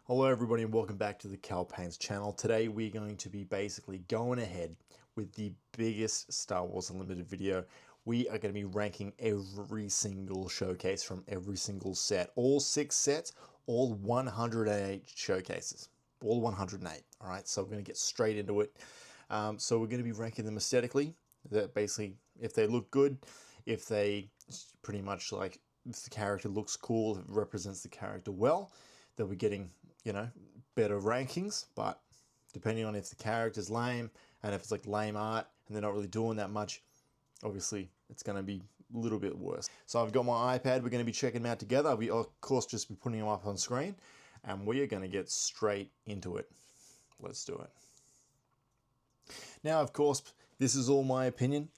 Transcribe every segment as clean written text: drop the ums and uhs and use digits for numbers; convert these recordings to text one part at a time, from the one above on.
Hello everybody and welcome back to the Calpains channel. Today we're going to be basically going ahead with the biggest Star Wars Unlimited video. We are going to be ranking every single showcase from every single set. All 6 sets, all 108 showcases. All 108, alright? So we're going to get straight into it. So we're going to be ranking them aesthetically. That basically, if they look good, if they pretty much like, if the character looks cool, if it represents the character well, they'll be getting, you know, better rankings. But depending on if the character's lame and if it's like lame art and they're not really doing that much, obviously it's going to be a little bit worse. So I've got my iPad. We're going to be checking them out together. We of course just be putting them up on screen and we are going to get straight into it. Let's do it. Now, of course, this is all my opinion.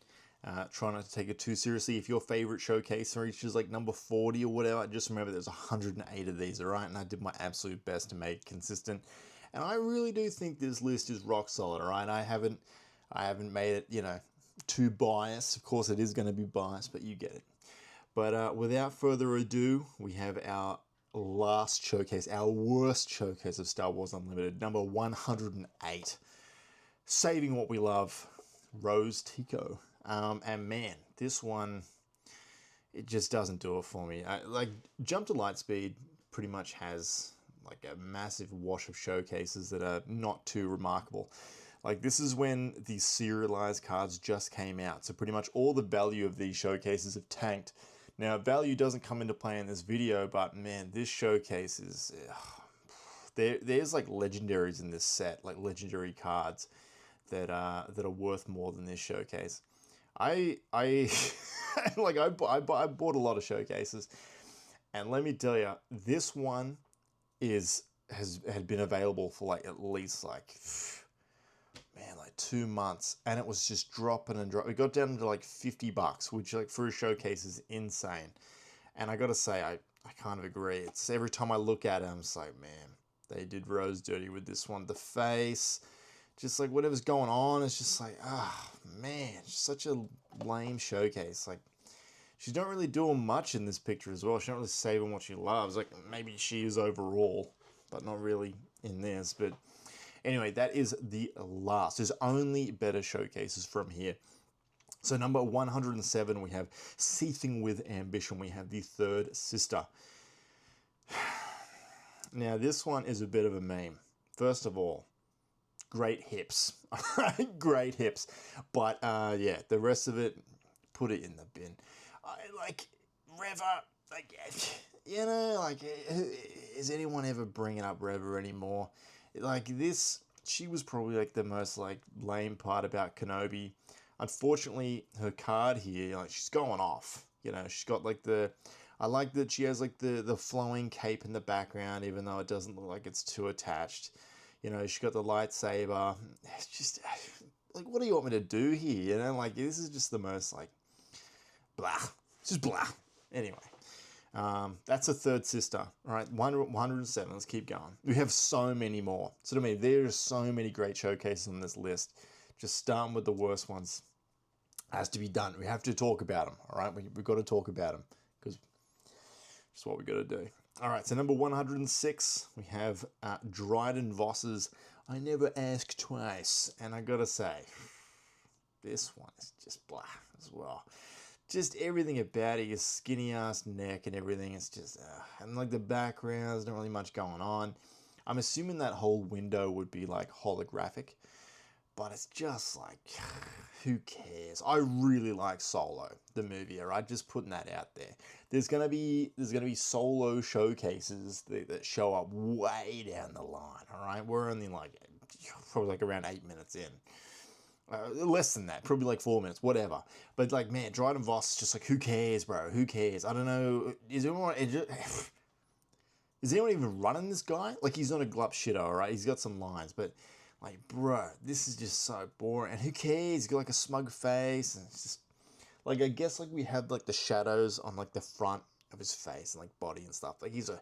Try not to take it too seriously. If your favorite showcase reaches like number 40 or whatever, just remember there's 108 of these, alright? And I did my absolute best to make it consistent. And I really do think this list is rock solid, alright? I haven't made it, you know, too biased. Of course it is going to be biased, but you get it. But without further ado, we have our last showcase, our worst showcase of Star Wars Unlimited, number 108. Saving What We Love, Rose Tico. And man, this one, it just doesn't do it for me. Like, Jump To Lightspeed pretty much has like a massive wash of showcases that are not too remarkable. Like, this is when the serialized cards just came out, so pretty much all the value of these showcases have tanked. Now, value doesn't come into play in this video, but man, this showcase is... there's like legendaries in this set, like legendary cards that are worth more than this showcase. I bought a lot of showcases, and let me tell you, this one had been available for like at least like 2 months, and it was just dropping and dropping. It got down to like $50, which like for a showcase is insane. And I gotta say, I kind of agree. It's every time I look at it, I'm just like, man, they did Rose dirty with this one. The face, just like whatever's going on, it's just like, man, such a lame showcase. Like, she's not really doing much in this picture as well. She's not really saving what she loves. Like, maybe she is overall, but not really in this. But anyway, that is the last. There's only better showcases from here. So number 107, we have Seething With Ambition. We have the Third Sister. Now, this one is a bit of a meme. First of all, great hips. Great hips. But yeah, the rest of it, put it in the bin. Like, Reva, like, you know, like, is anyone ever bringing up Reva anymore? Like, this, she was probably like the most like lame part about Kenobi. Unfortunately, her card here, like, she's going off. You know, she's got like the... I like that she has like the flowing cape in the background, even though it doesn't look like it's too attached. You know, she's got the lightsaber. It's just, like, what do you want me to do here? You know, like, this is just the most, like, blah. It's just blah. Anyway, that's a Third Sister. All right, 107. Let's keep going. We have so many more. So, to me, there's so many great showcases on this list. Just starting with the worst ones has to be done. We have to talk about them, all right? We've got to talk about them because it's what we got to do. All right, so number 106, we have Dryden Voss's I Never Ask Twice. And I got to say, this one is just blah as well. Just everything about it, his skinny-ass neck and everything, it's just... and like the background, there's not really much going on. I'm assuming that whole window would be like holographic. But it's just like, who cares? I really like Solo, the movie, alright? Just putting that out there. There's gonna be Solo showcases that show up way down the line, alright? We're only like, probably like around 8 minutes in. Less than that, probably like 4 minutes, whatever. But like, man, Dryden Voss is just like, who cares, bro? Who cares? I don't know, is anyone even running this guy? Like, he's not a glup shitter, alright? He's got some lines, but... like, bro, this is just so boring. And who cares? He's got like a smug face. And it's just, like, I guess like we have like the shadows on like the front of his face and like body and stuff. Like, he's a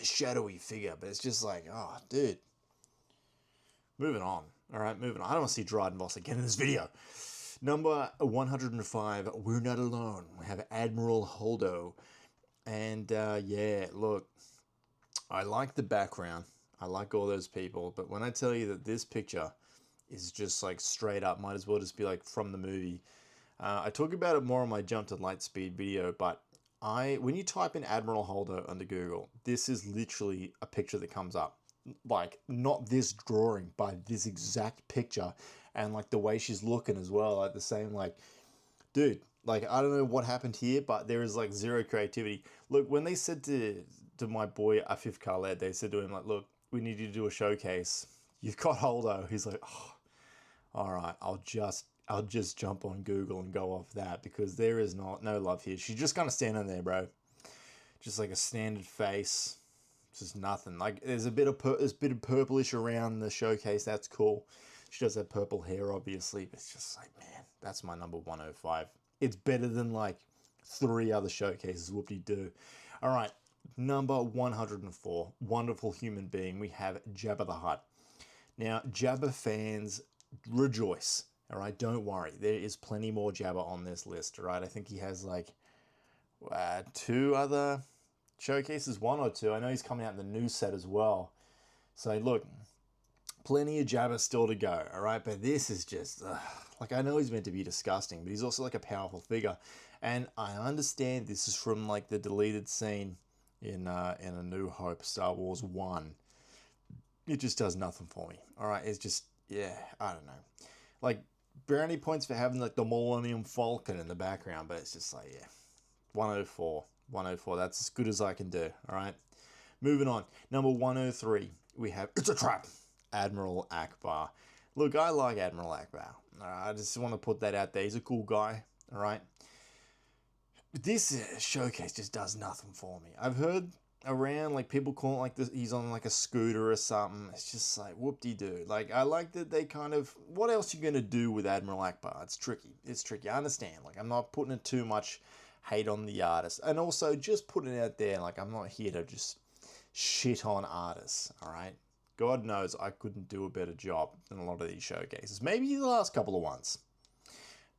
shadowy figure, but it's just like, oh, dude. Moving on. All right, moving on. I don't want to see Dryden Voss again in this video. Number 105, We're Not Alone. We have Admiral Holdo. And yeah, look, I like the background. I like all those people. But when I tell you that this picture is just like straight up, might as well just be like from the movie. I talk about it more on my Jump to Lightspeed video, but when you type in Admiral Holdo under Google, this is literally a picture that comes up. Like, not this drawing, but this exact picture, and like the way she's looking as well, like the same, like, dude, like, I don't know what happened here, but there is like zero creativity. Look, when they said to my boy Afif Khaled, they said to him, like, look, we need you to do a showcase. You've got Holdo. He's like, oh, all right, I'll just jump on Google and go off that, because there is no love here. She's just kind of standing there, bro. Just like a standard face. Just nothing. Like, there's a bit of purplish around the showcase. That's cool. She does have purple hair, obviously. But it's just like, man, that's my number 105. It's better than like 3 other showcases. Whoop-de-doo. All right, number 104. Wonderful human being. We have Jabba the Hutt. Now, Jabba fans, rejoice. All right, don't worry. There is plenty more Jabba on this list. All right, I think he has like 2 other showcases, 1 or 2. I know he's coming out in the new set as well. So look, plenty of Jabba still to go. All right, but this is just like, I know he's meant to be disgusting, but he's also like a powerful figure, and I understand this is from like the deleted scene in A New Hope, Star Wars 1. It just does nothing for me. All right, it's just, yeah, I don't know. Like, brownie points for having like the Millennium Falcon in the background, but it's just like, yeah, 104. 104, that's as good as I can do. All right, moving on. Number 103, we have It's a Trap, Admiral Akbar. Look, I like Admiral Akbar. All right, I just want to put that out there. He's a cool guy. All right, but this showcase just does nothing for me. I've heard around like people call it like this, he's on like a scooter or something. It's just like, whoop-de-doo. Like, I like that they kind of, what else are you gonna do with Admiral Akbar? It's tricky. I understand. Like, I'm not putting it too much hate on the artist, and also just putting it out there, like, I'm not here to just shit on artists. All right, God knows I couldn't do a better job than a lot of these showcases. Maybe the last couple of ones.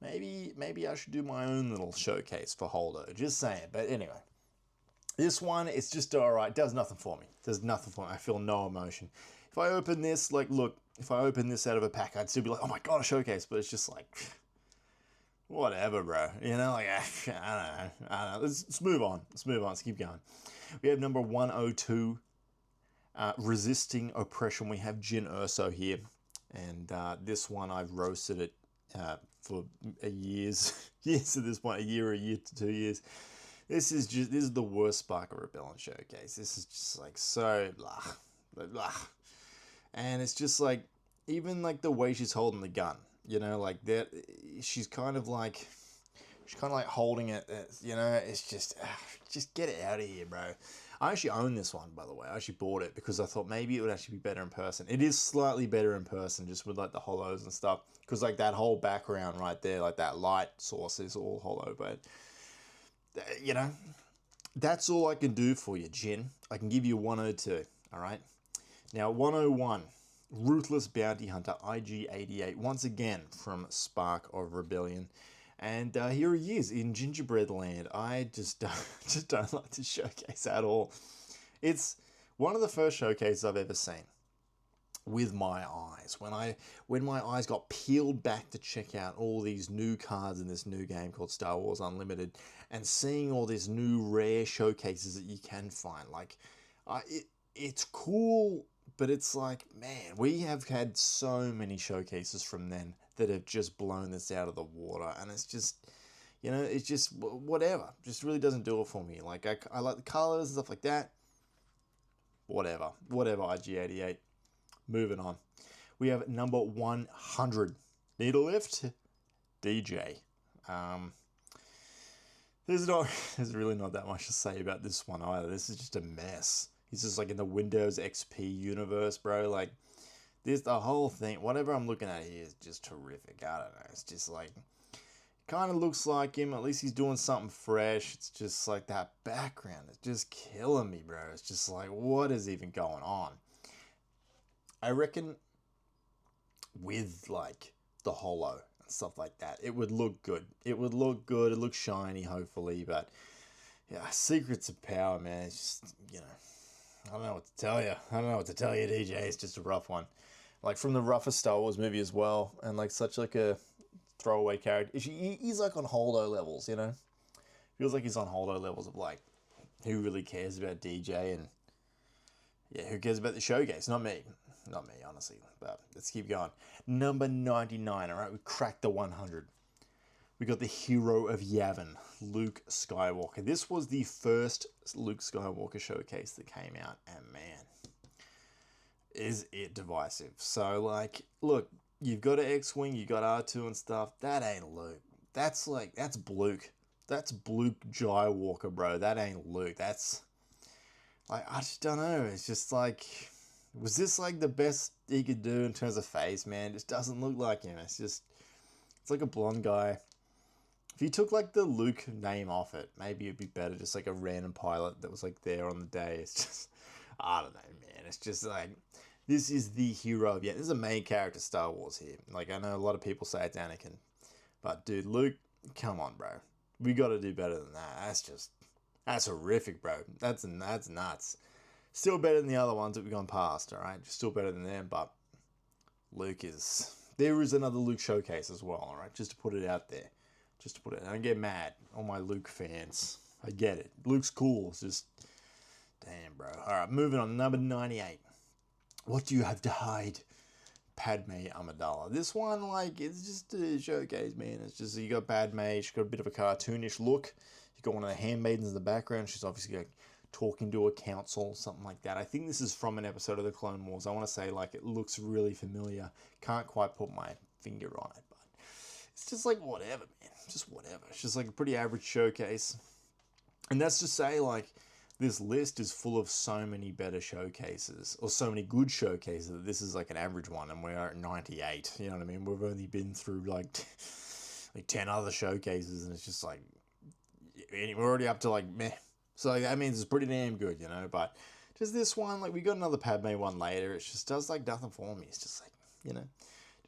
Maybe I should do my own little showcase for Holdo, just saying. But anyway, this one, it's just all right. Does nothing for me. I feel no emotion. If I open this, like, look, if I open this out of a pack, I'd still be like, oh my god, a showcase. But it's just like, whatever, bro. You know, like, I don't know. Let's move on. Let's keep going. We have number 102, Resisting Oppression. We have Jyn Erso here. And this one, I've roasted it for years at this point. A year to 2 years. This is the worst Spark of Rebellion showcase. This is just like so blah. And it's just like, even like the way she's holding the gun. You know, like that, she's kind of like holding it, you know, it's just get it out of here, bro. I actually own this one, by the way. I actually bought it because I thought maybe it would actually be better in person. It is slightly better in person, just with like the hollows and stuff, because like that whole background right there, like that light source is all hollow, but you know, that's all I can do for you, Jyn. I can give you 102, all right? Now, 101. Ruthless Bounty Hunter, IG-88, once again from Spark of Rebellion. And here he is in Gingerbread Land. I just don't like this showcase at all. It's one of the first showcases I've ever seen with my eyes. When my eyes got peeled back to check out all these new cards in this new game called Star Wars Unlimited, and seeing all these new rare showcases that you can find. Like, it's cool. But it's like, man, we have had so many showcases from then that have just blown this out of the water. And it's just, you know, it's just whatever. Just really doesn't do it for me. Like, I like the colors and stuff like that. Whatever, IG-88. Moving on. We have number 100. Needle Lift, DJ. There's really not that much to say about this one either. This is just a mess. He's just like in the Windows XP universe, bro. Like, the whole thing, whatever I'm looking at here is just terrific. I don't know. It's just like, kind of looks like him. At least he's doing something fresh. It's just like that background is just killing me, bro. It's just like, what is even going on? I reckon with like the holo and stuff like that, it would look good. It would look shiny, hopefully. But yeah, Secrets of Power, man. It's just, you know, I don't know what to tell you. I don't know what to tell you, DJ. It's just a rough one. Like, from the roughest Star Wars movie as well, and like such like a throwaway character. He's like on Holdo levels, you know? Feels like he's on Holdo levels of like, who really cares about DJ, and yeah, who cares about the showcase? Not me. Not me, honestly. But let's keep going. Number 99, all right? We cracked the 100. We got the hero of Yavin, Luke Skywalker. This was the first Luke Skywalker showcase that came out, and man, is it divisive. So, like, look, you've got an X-Wing, you got R2 and stuff. That ain't Luke. That's Bluke. That's Bluke Skywalker, bro. That ain't Luke. That's, like, I just don't know. It's just like, was this like the best he could do in terms of face, man? It just doesn't look like him. It's like a blonde guy. If you took like the Luke name off it, maybe it'd be better. Just like a random pilot that was like there on the day. It's just, I don't know, man. It's just like, this is the hero. Yeah, this is a main character Star Wars here. Like, I know a lot of people say it's Anakin, but dude, Luke, come on, bro. We got to do better than that. That's horrific, bro. That's nuts. Still better than the other ones that we've gone past, all right? Still better than them, but there is another Luke showcase as well, all right? Just to put it out there. Don't get mad, all my Luke fans. I get it. Luke's cool. It's just, damn, bro. All right, moving on. Number 98. What do you have to hide? Padme Amidala. This one, like, it's just a showcase, man. It's just, you got Padme. She's got a bit of a cartoonish look. You got one of the handmaidens in the background. She's obviously like talking to a council, something like that. I think this is from an episode of the Clone Wars. I want to say, like, it looks really familiar. Can't quite put my finger on it, but it's just like whatever, man. Just whatever. It's just like a pretty average showcase. And that's to say, like, this list is full of so many better showcases, or so many good showcases, that this is like an average one, and we're at 98. You know what I mean? We've only been through like 10 other showcases, and it's just like, we're already up to like meh. So like, that means it's pretty damn good, you know? But just this one, like, we got another Padme one later. It just does like nothing for me. It's just like, you know,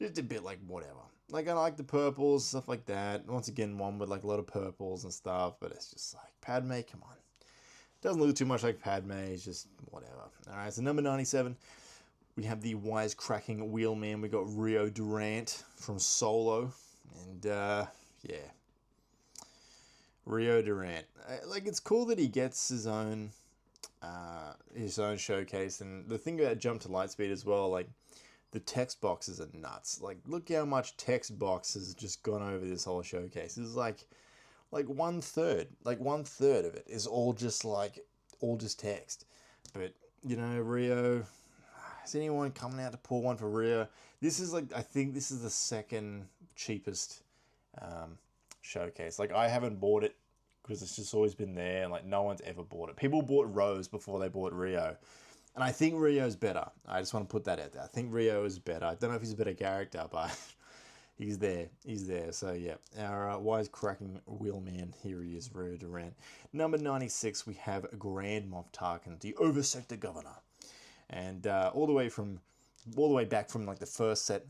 just a bit like whatever. Like, I like the purples, stuff like that. Once again, one with like a lot of purples and stuff, but it's just like, Padme, come on. Doesn't look too much like Padme, it's just whatever. Alright, so number 97, we have the wisecracking wheelman. We got Rio Durant from Solo. And, yeah. Rio Durant. Like, it's cool that he gets his own showcase. And the thing about Jump to Lightspeed as well, like, the text boxes are nuts. Like, look how much text boxes just gone over this whole showcase. This is like one third of it is all just text. But, you know, Rio, is anyone coming out to pull one for Rio? This is like, I think this is the second cheapest showcase. Like, I haven't bought it because it's just always been there, and like, no one's ever bought it. People bought Rose before they bought Rio, and I think Rio's better. I just want to put that out there. I think Rio is better. I don't know if he's a better character, but he's there. So, yeah. Our wisecracking wheelman, here he is, Rio Durant. Number 96, we have Grand Moff Tarkin, the Oversector Governor. And all the way back from, like, the first set,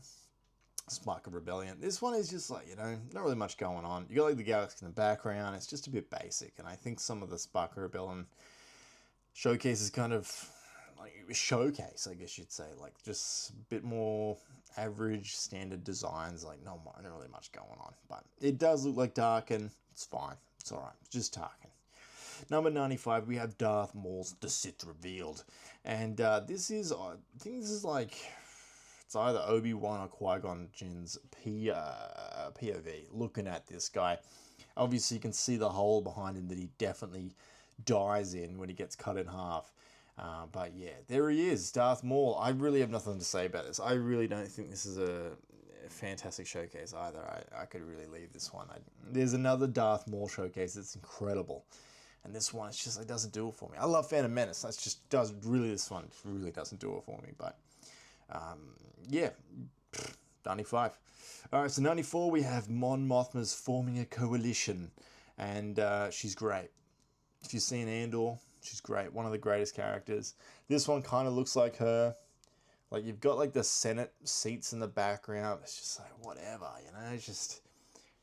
Spark of Rebellion. This one is just, like, you know, not really much going on. You got, like, the galaxy in the background. It's just a bit basic. And I think some of the Spark of Rebellion showcases kind of, like, showcase, I guess you'd say. Like, just a bit more average standard designs, like not really much going on, but it does look like Tarkin. It's fine, it's all right, it's just Tarkin. Number 95, we have Darth Maul's The Sith Revealed, and this is, I think this is like, it's either Obi-Wan or Qui-Gon Jinn's POV looking at this guy. Obviously you can see the hole behind him that he definitely dies in when he gets cut in half. But yeah, there he is, Darth Maul. I really have nothing to say about this. I really don't think this is a fantastic showcase either. I could really leave this one. There's another Darth Maul showcase that's incredible. And this one, it's just, it doesn't do it for me. I love Phantom Menace. That's just, this one really doesn't do it for me. But, yeah, 95. Alright, so 94, we have Mon Mothma's forming a coalition. And she's great. If you've seen Andor, she's great. One of the greatest characters. This one kind of looks like her. Like, you've got, like, the Senate seats in the background. It's just like, whatever, you know? It's just,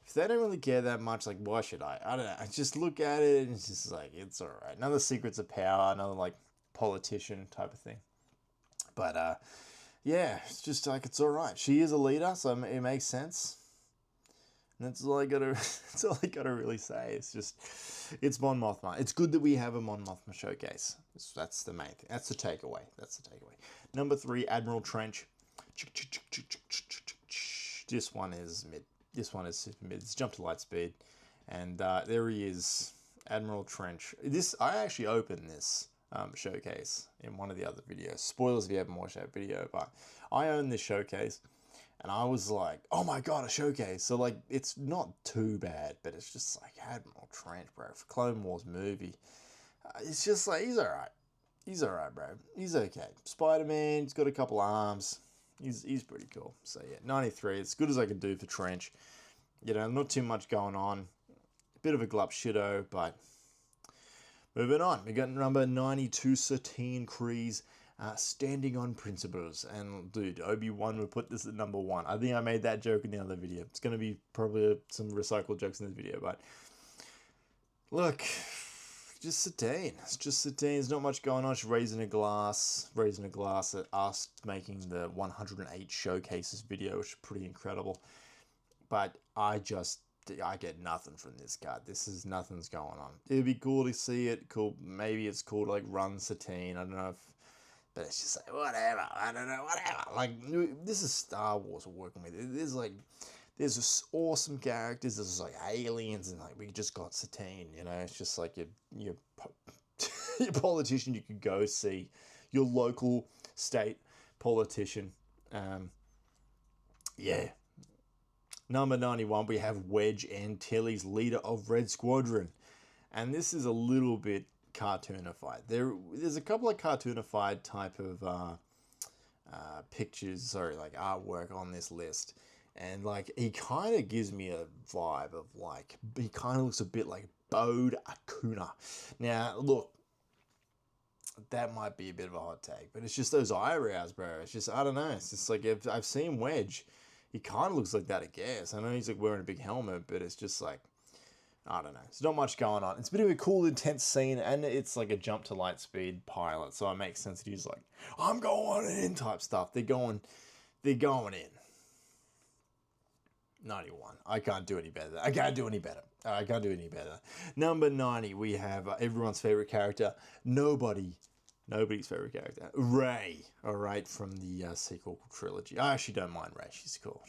if they don't really care that much, like, why should I? I don't know. I just look at it, and it's just like, it's alright. Another Secrets of Power. Another, like, politician type of thing. But yeah, it's just like, it's all right. She is a leader, so it makes sense. And that's all I gotta. That's all I gotta really say. It's just, it's Mon Mothma. It's good that we have a Mon Mothma showcase. That's the main thing. That's the takeaway. That's the takeaway. Number 3, Admiral Trench. This one is mid. This one is super mid. It's Jump to Lightspeed, and there he is, Admiral Trench. This, I actually opened this showcase in one of the other videos. Spoilers if you haven't watched that video, but I own this showcase. And I was like, oh my god, a showcase. So, like, it's not too bad, but it's just like Admiral Trench, bro. For Clone Wars movie. It's just like, he's alright. He's alright, bro. He's okay. Spider-Man, he's got a couple arms. He's pretty cool. So, yeah, 93. As good as I can do for Trench. You know, not too much going on. A bit of a glup shitto, but moving on. We got number 92, Satine Kryze. Standing on principles. And dude, Obi-Wan would put this at number 1. I think I made that joke in the other video. It's going to be probably some recycled jokes in this video, but look, just Satine. It's just Satine. There's not much going on. She's raising a glass at us making the 108 showcases video, which is pretty incredible. But I get nothing from this card. Nothing's going on. It'd be cool to see it. Cool. Maybe it's cool to like run Satine. I don't know if, but it's just like, whatever. I don't know, whatever. Like, this is Star Wars we're working with. There's this awesome characters. There's like aliens, and like we just got Satine. You know, it's just like your politician you could go see, your local state politician. Yeah. Number 91, we have Wedge Antilles, leader of Red Squadron, and this is a little bit cartoonified. There's a couple of cartoonified type of pictures, like artwork on this list, and like he kind of gives me a vibe of like, he kind of looks a bit like Bode Akuna. Now look, that might be a bit of a hot take, but it's just those eyebrows, bro. It's just, I don't know, it's just like, if I've seen Wedge, he kind of looks like that, I guess. I know he's like wearing a big helmet, but it's just like, I don't know. There's not much going on. It's a bit of a cool, intense scene, and it's like a Jump to Lightspeed pilot, so it makes sense that he's like, I'm going in type stuff. They're going in. 91. I can't do any better. Number 90, we have everyone's favorite character, nobody's favorite character, Rey. All right, from the sequel trilogy. I actually don't mind Rey. She's cool.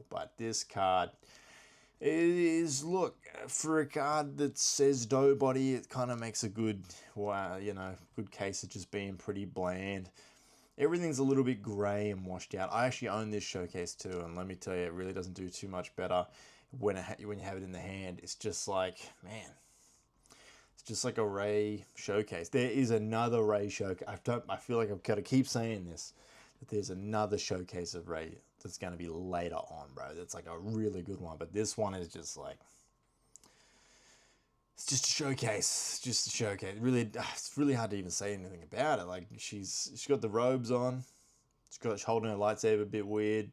But this card is, look, for a card that says nobody, it kind of makes a good case of just being pretty bland. Everything's a little bit grey and washed out. I actually own this showcase too, and let me tell you, it really doesn't do too much better when you have it in the hand. It's just like, man, it's just like a Rey showcase. There is another Rey showcase. I feel like I've got to keep saying this, that there's another showcase of Rey that's going to be later on, bro. That's like a really good one, but this one is just like, it's just a showcase. Really, it's really hard to even say anything about it. Like, she's got the robes on. She's holding her lightsaber, a bit weird.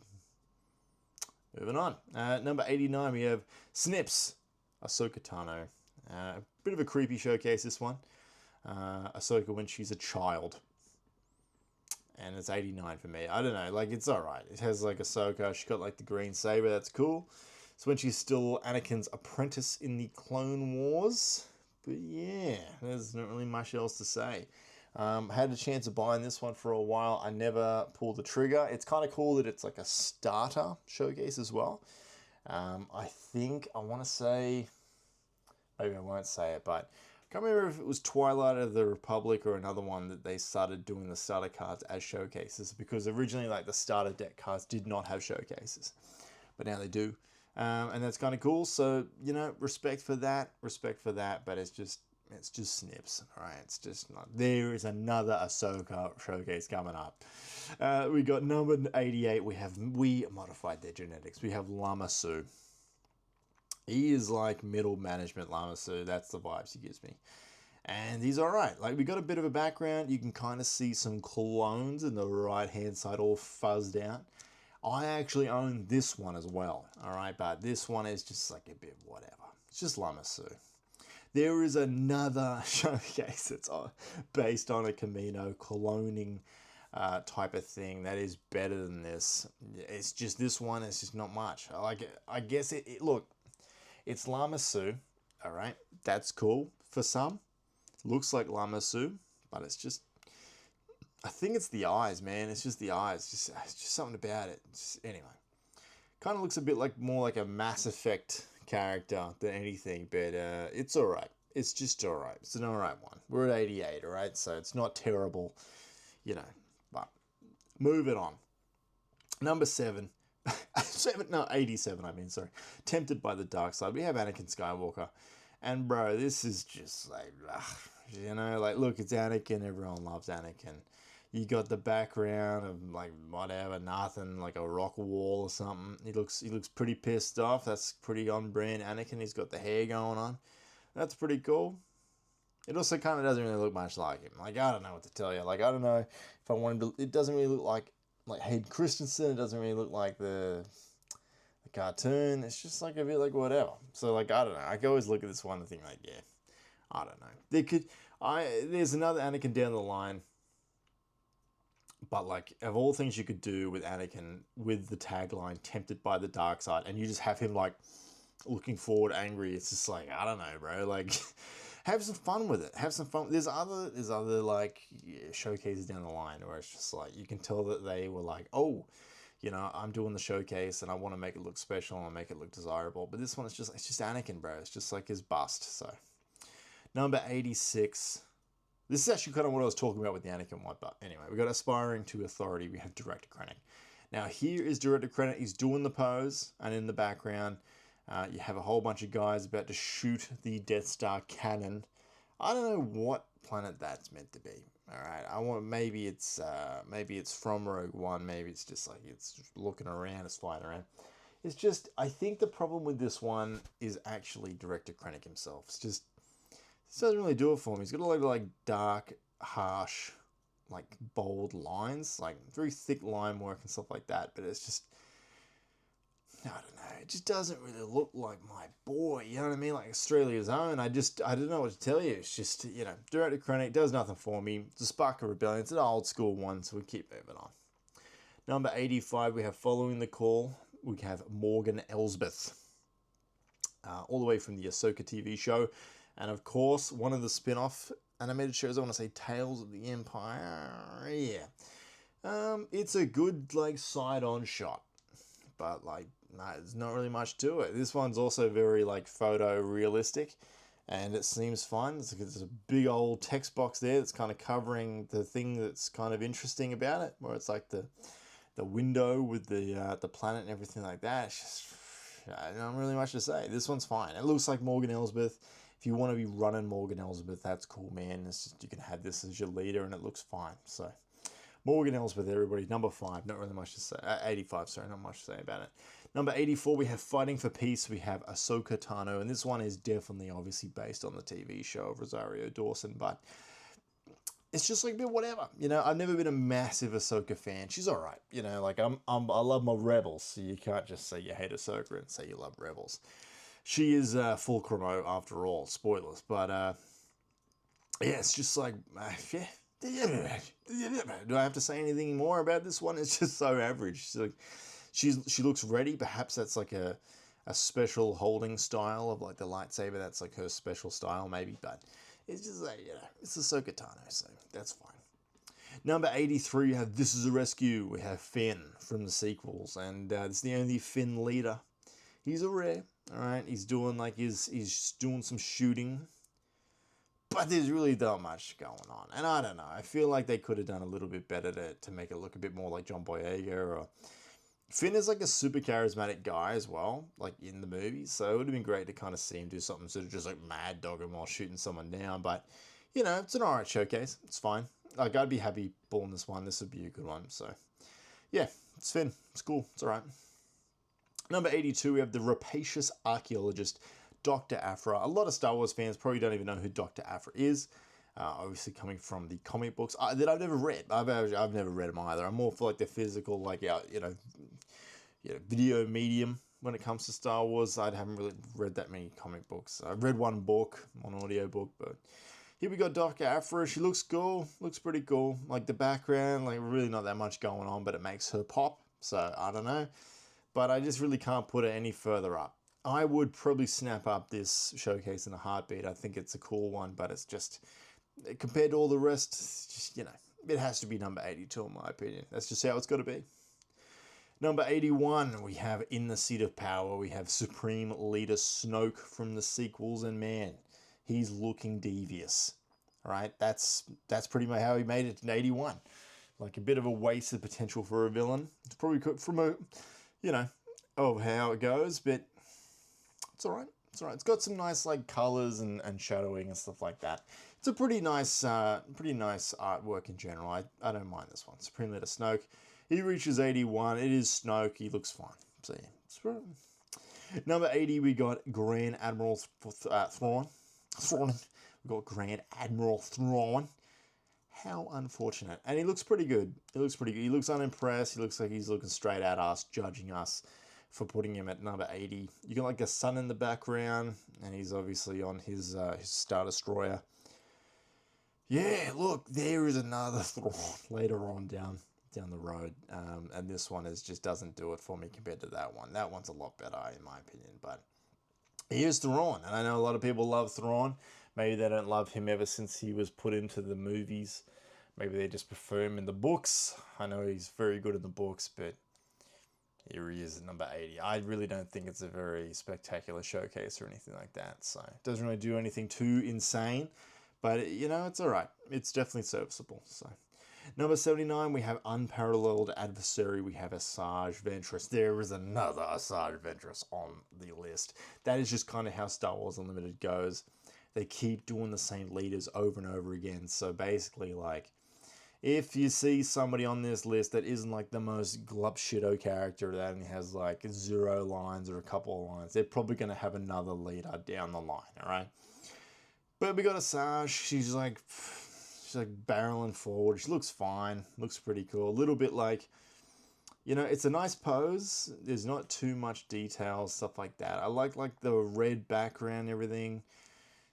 Moving on. Number 89, we have Snips, Ahsoka Tano. A bit of a creepy showcase, this one. Ahsoka when she's a child. And it's 89 for me. I don't know, like, it's alright. It has like Ahsoka. She's got like the green saber. That's cool. It's when she's still Anakin's apprentice in the Clone Wars. But yeah, there's not really much else to say. Had a chance of buying this one for a while. I never pulled the trigger. It's kind of cool that it's like a starter showcase as well. I think, I want to say, maybe I won't say it, but I can't remember if it was Twilight of the Republic or another one that they started doing the starter cards as showcases, because originally like the starter deck cards did not have showcases, but now they do. And that's kind of cool. So, you know, respect for that, but it's just Snips. All right, it's just not. There is another Ahsoka showcase coming up. We got number 88. We modified their genetics. We have Lama Su. He is like middle management Lama Su. That's the vibes he gives me. And he's all right. Like, we got a bit of a background. You can kind of see some clones in the right-hand side all fuzzed out. I actually own this one as well, all right? But this one is just like a bit whatever. It's just Lama Su. There is another showcase that's based on a Camino cloning type of thing that is better than this. It's just this one. It's just not much. I guess look, it's Lamassu. All right, that's cool for some. Looks like Lamassu, but it's just. I think it's the eyes, man. It's just the eyes. It's just something about it. Anyway, kind of looks a bit more like a Mass Effect character than anything, but it's all right. It's just all right. It's an all right one. We're at 88, all right, so it's not terrible, But moving on. Number 7. 87. I mean, sorry. Tempted by the dark side. We have Anakin Skywalker, and bro, this is just like, look, it's Anakin. Everyone loves Anakin. You got the background of like whatever, nothing, like a rock wall or something. He looks pretty pissed off. That's pretty on brand Anakin. He's got the hair going on. That's pretty cool. It also kind of doesn't really look much like him. Like, I don't know what to tell you. Like, I don't know if I wanted to. It doesn't really look like Hayden Christensen. It doesn't really look like the cartoon. It's just like a bit like whatever. So like, I don't know. I can always look at this one and think like, yeah, I don't know. There's another Anakin down the line. But like, of all things you could do with Anakin, with the tagline "Tempted by the dark side," and you just have him like looking forward, angry. It's just like, I don't know, bro. Like, have some fun with it. Have some fun. There's other like showcases down the line where it's just like you can tell that they were like, oh, I'm doing the showcase and I want to make it look special and make it look desirable. But this one it's just Anakin, bro. It's just like his bust. So number 86. This is actually kind of what I was talking about with the Anakin one, but anyway, we got Aspiring to Authority. We have Director Krennic. Now here is Director Krennic. He's doing the pose, and in the background, you have a whole bunch of guys about to shoot the Death Star cannon. I don't know what planet that's meant to be. All right, maybe it's from Rogue One. Maybe it's just like it's just looking around, it's flying around. It's just I think the problem with this one is actually Director Krennic himself. It's just. This doesn't really do it for me. He's got a lot of like dark, harsh, like bold lines, like very thick line work and stuff like that. But it's just, I don't know. It just doesn't really look like my boy. You know what I mean? Like Australia's own. I don't know what to tell you. It's just, Director Krennic does nothing for me. It's a spark of rebellion. It's an old school one, so we keep moving on. Number 85, we have Following the Call. We have Morgan Elsbeth. All the way from the Ahsoka TV show. And of course, one of the spin-off animated shows, I want to say Tales of the Empire. Yeah. It's a good, like, side-on shot. But, like, there's not really much to it. This one's also very, like, photo-realistic. And it seems fun. There's a big old text box there that's kind of covering the thing that's kind of interesting about it. Where it's like the window with the planet and everything like that. It's just, not really much to say. This one's fine. It looks like Morgan Elsbeth. If you want to be running Morgan Elsbeth, that's cool, man. You can have this as your leader, and it looks fine. So, Morgan Elsbeth, everybody. Number 5, not really much to say. 85, sorry, not much to say about it. Number 84, we have Fighting for Peace. We have Ahsoka Tano, and this one is definitely, obviously, based on the TV show of Rosario Dawson, but it's just like a bit whatever. I've never been a massive Ahsoka fan. She's all right. I love my Rebels, so you can't just say you hate Ahsoka and say you love Rebels. She is full chrono after all. Spoilers. But, yeah, it's just like, yeah. Do I have to say anything more about this one? It's just so average. She looks ready. Perhaps that's like a special holding style of like the lightsaber. That's like her special style maybe. But it's just like, it's Ahsoka Tano, so that's fine. Number 83, you have This Is a Rescue. We have Finn from the sequels. And this is the only Finn leader. He's a rare. All right, he's doing he's doing some shooting, but there's really not much going on. And I don't know. I feel like they could have done a little bit better to make it look a bit more like John Boyega. Or Finn is like a super charismatic guy as well, like in the movies. So it would have been great to kind of see him do something sort of just like mad dogging while shooting someone down. But it's an alright showcase. It's fine. Like I'd be happy pulling this one. This would be a good one. So yeah, it's Finn. It's cool. It's alright. Number 82, we have the rapacious archaeologist, Dr. Aphra. A lot of Star Wars fans probably don't even know who Dr. Aphra is. Obviously coming from the comic books that I've never read. I've never read them either. I'm more for like the physical, like video medium. when it comes to Star Wars. I haven't really read that many comic books. I've read one book, one audio book, but here we got Dr. Aphra. She looks cool, looks pretty cool. Like the background, like really not that much going on, but it makes her pop. So I don't know, but I just really can't put it any further up. I would probably snap up this showcase in a heartbeat. I think it's a cool one, but it's just, compared to all the rest, it's just, you know, it has to be number 82 in my opinion. That's just how it's got to be. Number 81, we have In the Seat of Power. We have Supreme Leader Snoke from the sequels, and man, he's looking devious. All right, that's pretty much how he made it in 81. Like a bit of a wasted potential for a villain. It's probably from a, you know, of how it goes, but it's all right. It's all right. It's got some nice like colors and shadowing and stuff like that. It's a pretty nice artwork in general. I don't mind this one. Supreme Leader Snoke. He reaches 81. It is Snoke. He looks fine. So yeah. Number 80, we got Grand Admiral Thrawn. We got Grand Admiral Thrawn. How unfortunate. And he looks pretty good. He looks pretty good. He looks unimpressed. He looks like he's looking straight at us, judging us for putting him at number 80. You got like a sun in the background, and he's obviously on his Star Destroyer. Yeah, look, there is another Thrawn later on down the road, and this one just doesn't do it for me compared to that one. That one's a lot better in my opinion, but he is Thrawn, and I know a lot of people love Thrawn. Maybe they don't love him ever since he was put into the movies. Maybe they just prefer him in the books. I know he's very good in the books, but here he is at number 80. I really don't think it's a very spectacular showcase or anything like that, so it doesn't really do anything too insane, but you know, it's all right. It's definitely serviceable. So number 79, we have Unparalleled Adversary. We have Asajj Ventress. There is another Asajj Ventress on the list. That is just kind of how Star Wars Unlimited goes. They keep doing the same leaders over and over again. So basically, like, if you see somebody on this list that isn't like the most glup shitto character that only has like 0 lines or a couple of lines, they're probably going to have another leader down the line, all right? But we got Asajj. She's like barreling forward. She looks fine. Looks pretty cool. A little bit like, you know, it's a nice pose. There's not too much detail, stuff like that. I like the red background and everything.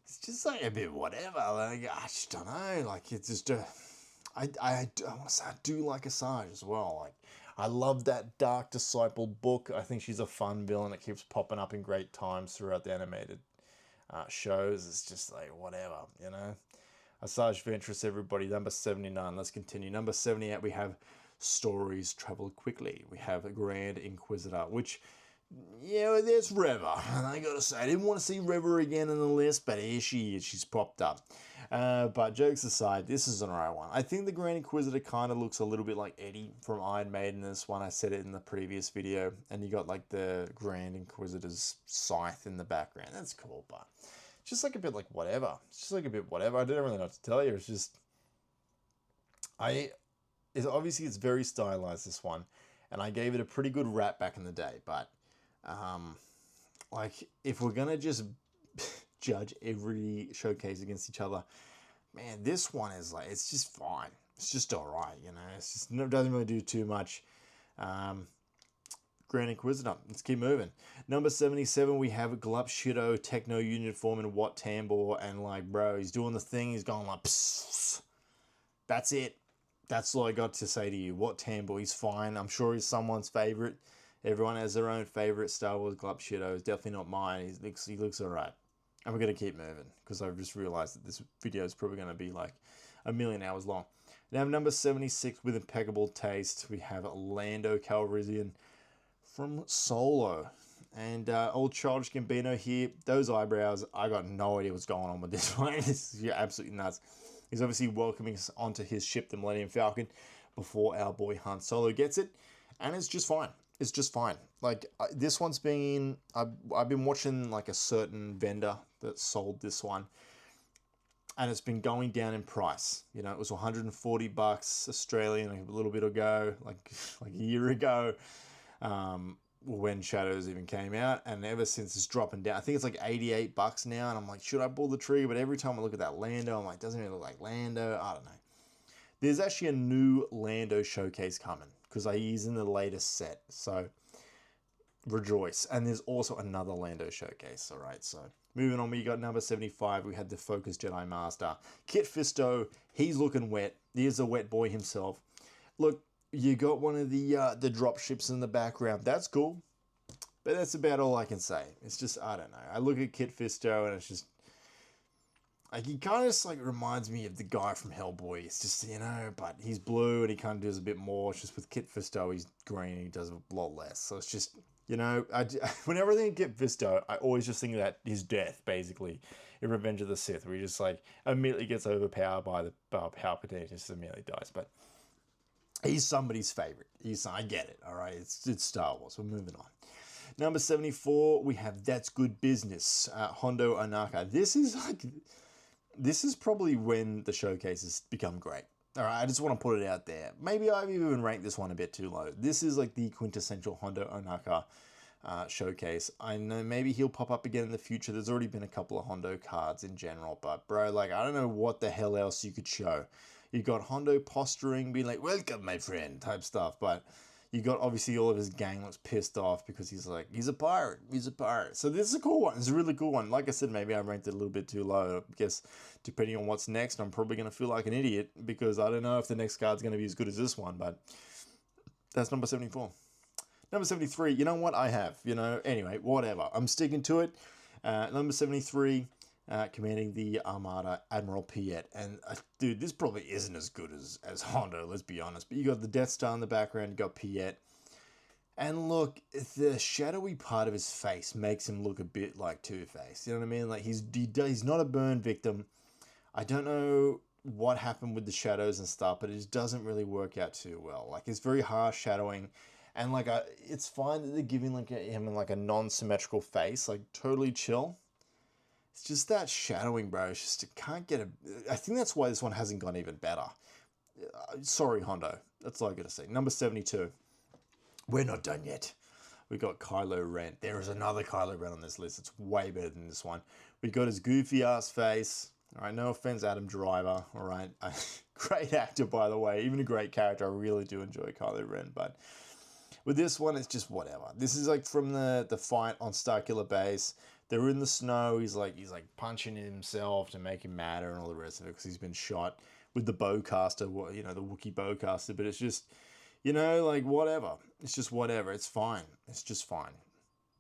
It's just like a bit whatever. Like, I just don't know. Like, it's just I want to say I do like Asajj as well. Like, I love that Dark Disciple book. I think she's a fun villain. It keeps popping up in great times throughout the animated shows. It's just like whatever, you know. Asajj Ventress, everybody. Number 79. Let's continue. Number 78, we have Stories Travel Quickly. We have a Grand Inquisitor, which, yeah, there's Reva. And I gotta say, I didn't want to see Reva again in the list, but here she is. She's popped up. But jokes aside, this is an alright one. I think the Grand Inquisitor kind of looks a little bit like Eddie from Iron Maiden in this one. I said it in the previous video. And you got like the Grand Inquisitor's scythe in the background. That's cool, but just like a bit like whatever. It's just like a bit whatever. I don't really know what to tell you. It's just, obviously it's very stylized, this one, and I gave it a pretty good rap back in the day. But like, if we're gonna just judge every showcase against each other, man, this one is like, it's just fine. It's just all right, you know. It's just, it doesn't really do too much. Grand Inquisitor. Let's keep moving. Number 77, we have Glup Shitto Techno Uniform in Wat Tambor, and like, bro, he's doing the thing. He's going like, psst. That's it. That's all I got to say to you. Wat Tambor, he's fine. I'm sure he's someone's favorite. Everyone has their own favorite Star Wars Glup Shitto. It's definitely not mine. He looks all right. And we're going to keep moving because I've just realized that this video is probably going to be like a million hours long. Now, number 76, with impeccable taste, we have Lando Calrissian from Solo. And old Childish Gambino here, those eyebrows, I got no idea what's going on with this one. This is absolutely nuts. He's obviously welcoming us onto his ship, the Millennium Falcon, before our boy Han Solo gets it. And it's just fine. It's just fine. Like, this one's been, I've been watching like a certain vendor that sold this one, and it's been going down in price. You know, it was 140 bucks Australian a little bit ago, like a year ago, when Shadows even came out, and ever since it's dropping down. I think it's like 88 bucks now, and I'm like, should I pull the trigger? But every time I look at that Lando, I'm like, doesn't it look like Lando? I don't know. There's actually a new Lando showcase coming, because he's in the latest set. So rejoice. And there's also another Lando showcase. All right, so moving on, we got number 75. We had the Focus Jedi Master. Kit Fisto, he's looking wet. He's a wet boy himself. Look, you got one of the drop ships in the background. That's cool. But that's about all I can say. It's just, I don't know. I look at Kit Fisto and it's just, like, he kind of just, like, reminds me of the guy from Hellboy. It's just, you know, but he's blue and he kind of does a bit more. It's just with Kit Fisto, he's green and he does a lot less. So it's just, you know, whenever I think of Kit Fisto, I always just think of that his death, basically, in Revenge of the Sith, where he just, like, immediately gets overpowered by the Palpatine and just immediately dies. But he's somebody's favorite. I get it, all right? It's Star Wars. We're moving on. Number 74, we have That's Good Business, Hondo Ohnaka. This is probably when the showcases become great. All right, I just want to put it out there. Maybe I've even ranked this one a bit too low. This is like the quintessential Hondo Ohnaka showcase. I know maybe he'll pop up again in the future. There's already been a couple of Hondo cards in general, but bro, like, I don't know what the hell else you could show. You got Hondo posturing, being like, welcome, my friend, type stuff, but you got obviously all of his gang looks pissed off because he's like, he's a pirate. So this is a cool one. It's a really cool one. Like I said, maybe I ranked it a little bit too low. I guess depending on what's next, I'm probably going to feel like an idiot because I don't know if the next card's going to be as good as this one, but that's number 74. Number 73, you know what? I have, you know, anyway, whatever. I'm sticking to it. Number 73, commanding the Armada, Admiral Piet. And dude, this probably isn't as good as Hondo, let's be honest. But you got the Death Star in the background, you got Piet. And look, the shadowy part of his face makes him look a bit like Two-Face. You know what I mean? Like, he's not a burn victim. I don't know what happened with the shadows and stuff, but it just doesn't really work out too well. Like, it's very harsh shadowing. And like, it's fine that they're giving like him like a non-symmetrical face, like totally chill. It's just that shadowing, bro. It's just, it can't get a... I think that's why this one hasn't gone even better. Sorry, Hondo. That's all I gotta say. Number 72. We're not done yet. We got Kylo Ren. There is another Kylo Ren on this list. It's way better than this one. We got his goofy ass face. All right, no offense, Adam Driver. All right, great actor, by the way. Even a great character. I really do enjoy Kylo Ren, but with this one, it's just whatever. This is like from the fight on Starkiller Base. They're in the snow. He's like punching himself to make him madder and all the rest of it because he's been shot with the bowcaster, you know, the Wookiee bowcaster. But it's just, you know, like, whatever. It's just whatever. It's fine. It's just fine.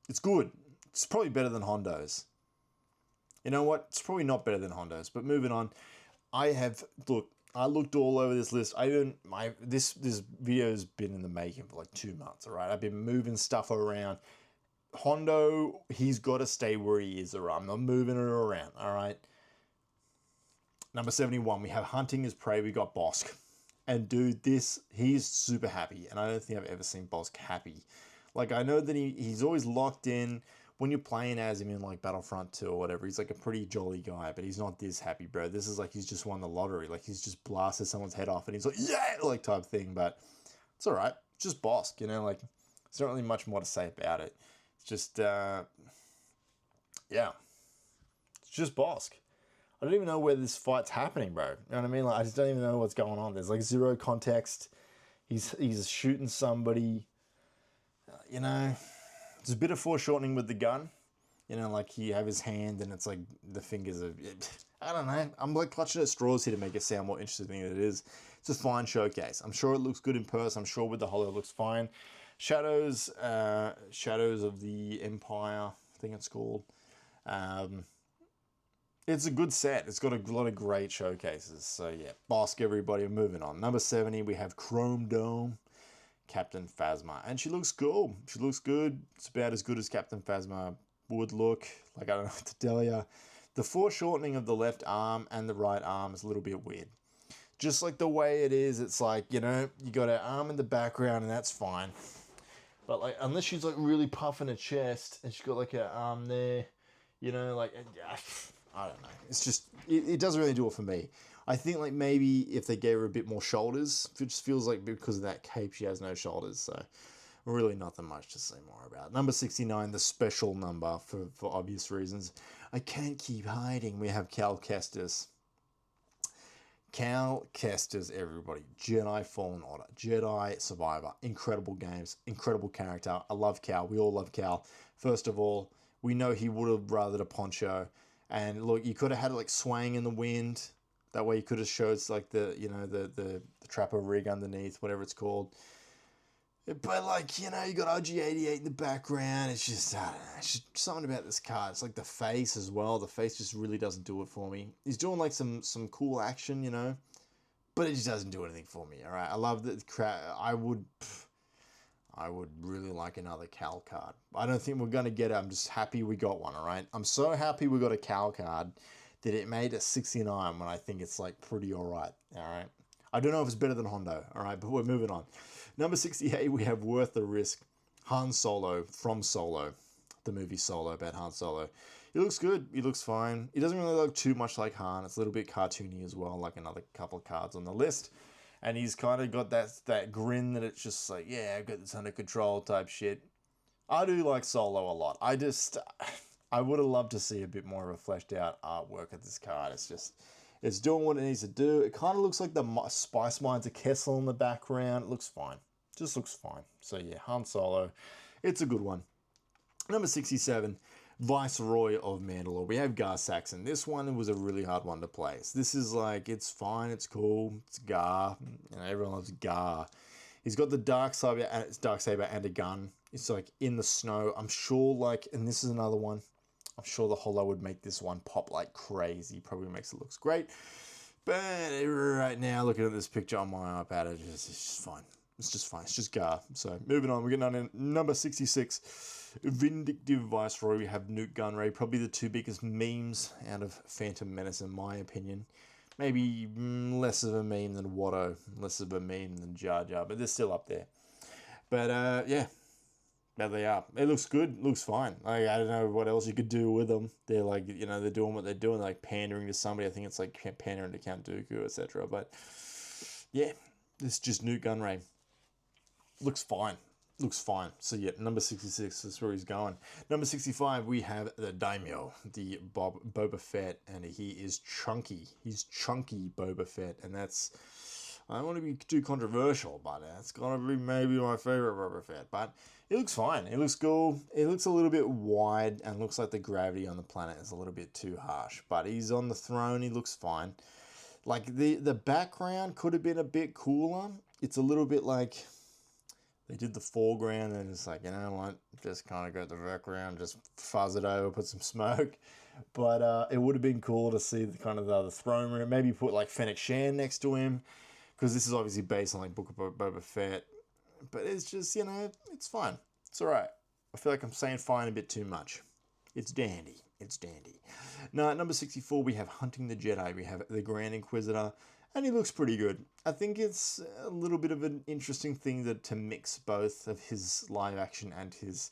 It's good. It's probably better than Hondo's. You know what? It's probably not better than Hondo's. But moving on, I looked all over this list. This video's been in the making for like 2 months. All right, I've been moving stuff around. Hondo, he's got to stay where he is. All right, I'm not moving it around. All right. Number 71, we have Hunting as Prey. We got Bosk. And dude, he's super happy. And I don't think I've ever seen Bosk happy. Like, I know that he's always locked in. When you're playing as him in like Battlefront 2 or whatever, he's like a pretty jolly guy, but he's not this happy, bro. This is like he's just won the lottery. Like, he's just blasted someone's head off and he's like, yeah, like type thing. But it's all right. It's just Bosk, you know, like, there's not really much more to say about it. It's just, yeah. It's just Bosk. I don't even know where this fight's happening, bro. You know what I mean? Like, I just don't even know what's going on. There's like zero context. He's shooting somebody, you know. There's a bit of foreshortening with the gun. You know, like, he have his hand and it's like the fingers are... I don't know. I'm like clutching at straws here to make it sound more interesting than it is. It's a fine showcase. I'm sure it looks good in person. I'm sure with the holo it looks fine. Shadows of the Empire, I think it's called. It's a good set. It's got a lot of great showcases. So yeah, Bosk, everybody. Moving on. Number 70, we have Chrome Dome. Captain Phasma, and she looks cool. She looks good. It's about as good as Captain Phasma would look. Like, I don't know what to tell you. The foreshortening of the left arm and the right arm is a little bit weird. Just like the way it is, it's like, you know, you got her arm in the background and that's fine. But like, unless she's like really puffing her chest and she's got like her arm there, you know, like, I don't know. It's just, it doesn't really do it for me. I think like maybe if they gave her a bit more shoulders, it just feels like because of that cape she has no shoulders. So really nothing much to say more about. Number 69, the special number for obvious reasons. I can't keep hiding. We have Cal Kestis. Cal Kestis, everybody. Jedi Fallen Order, Jedi Survivor. Incredible games, incredible character. I love Cal. We all love Cal. First of all, we know he would have rathered a poncho. And look, you could have had it like swaying in the wind. That way you could have showed like the, you know, the trapper rig underneath, whatever it's called. But like, you know, you got RG88 in the background. It's just, I don't know, it's just something about this card. It's like the face as well. The face just really doesn't do it for me. He's doing like some cool action, you know, but it just doesn't do anything for me. All right, I love the crowd. I would really like another Cal card. I don't think we're gonna get it. I'm just happy we got one. All right, I'm so happy we got a Cal card that it made a 69 when I think it's like pretty all right. All right. I don't know if it's better than Hondo, all right, but we're moving on. Number 68, we have Worth the Risk, Han Solo from Solo, the movie Solo about Han Solo. He looks good. He looks fine. He doesn't really look too much like Han. It's a little bit cartoony as well, like another couple of cards on the list. And he's kind of got that grin that it's just like, yeah, I've got this under control type shit. I do like Solo a lot. I would have loved to see a bit more of a fleshed out artwork of this card. It's doing what it needs to do. It kind of looks like the Spice Mines of Kessel in the background. It looks fine. Just looks fine. So yeah, Han Solo. It's a good one. Number 67, Viceroy of Mandalore. We have Gar Saxon. This one was a really hard one to place. This is like, it's fine, it's cool, it's Gar. You know, everyone loves Gar. He's got the dark saber and a gun. It's like in the snow. I'm sure like, and this is another one. I'm sure the holo would make this one pop like crazy. Probably makes it looks great. But right now, looking at this picture on my iPad, it's just fine. It's just fine. It's just Gar. So moving on, we're getting on in number 66. Vindictive Viceroy. We have Newt Gunray. Probably the two biggest memes out of Phantom Menace, in my opinion. Maybe less of a meme than Watto. Less of a meme than Jar Jar. But they're still up there. But yeah. There they are. It looks good. It looks fine. Like, I don't know what else you could do with them. They're like, you know, they're doing what they're doing. They're like pandering to somebody. I think it's like pandering to Count Dooku, etc. But yeah, it's just Newt Gunray. Looks fine. Looks fine. So yeah, number 66 is where he's going. Number 65, we have the Daimyo, the Boba Fett, and he is chunky. He's chunky Boba Fett, and that's, I don't want to be too controversial, but it's gonna be maybe my favorite Boba Fett. But it looks fine. It looks cool. It looks a little bit wide, and looks like the gravity on the planet is a little bit too harsh. But he's on the throne. He looks fine. Like the background could have been a bit cooler. It's a little bit like they did the foreground and it's like, you know what, just kind of go to the background, just fuzz it over, put some smoke. But it would have been cool to see the kind of the throne room. Maybe put like Fennec Shan next to him, because this is obviously based on like Book of Boba Fett. But it's just, you know, it's fine. It's all right. I feel like I'm saying fine a bit too much. It's dandy. It's dandy. Now, at number 64, we have Hunting the Jedi. We have the Grand Inquisitor, and he looks pretty good. I think it's a little bit of an interesting thing to mix both of his live action and his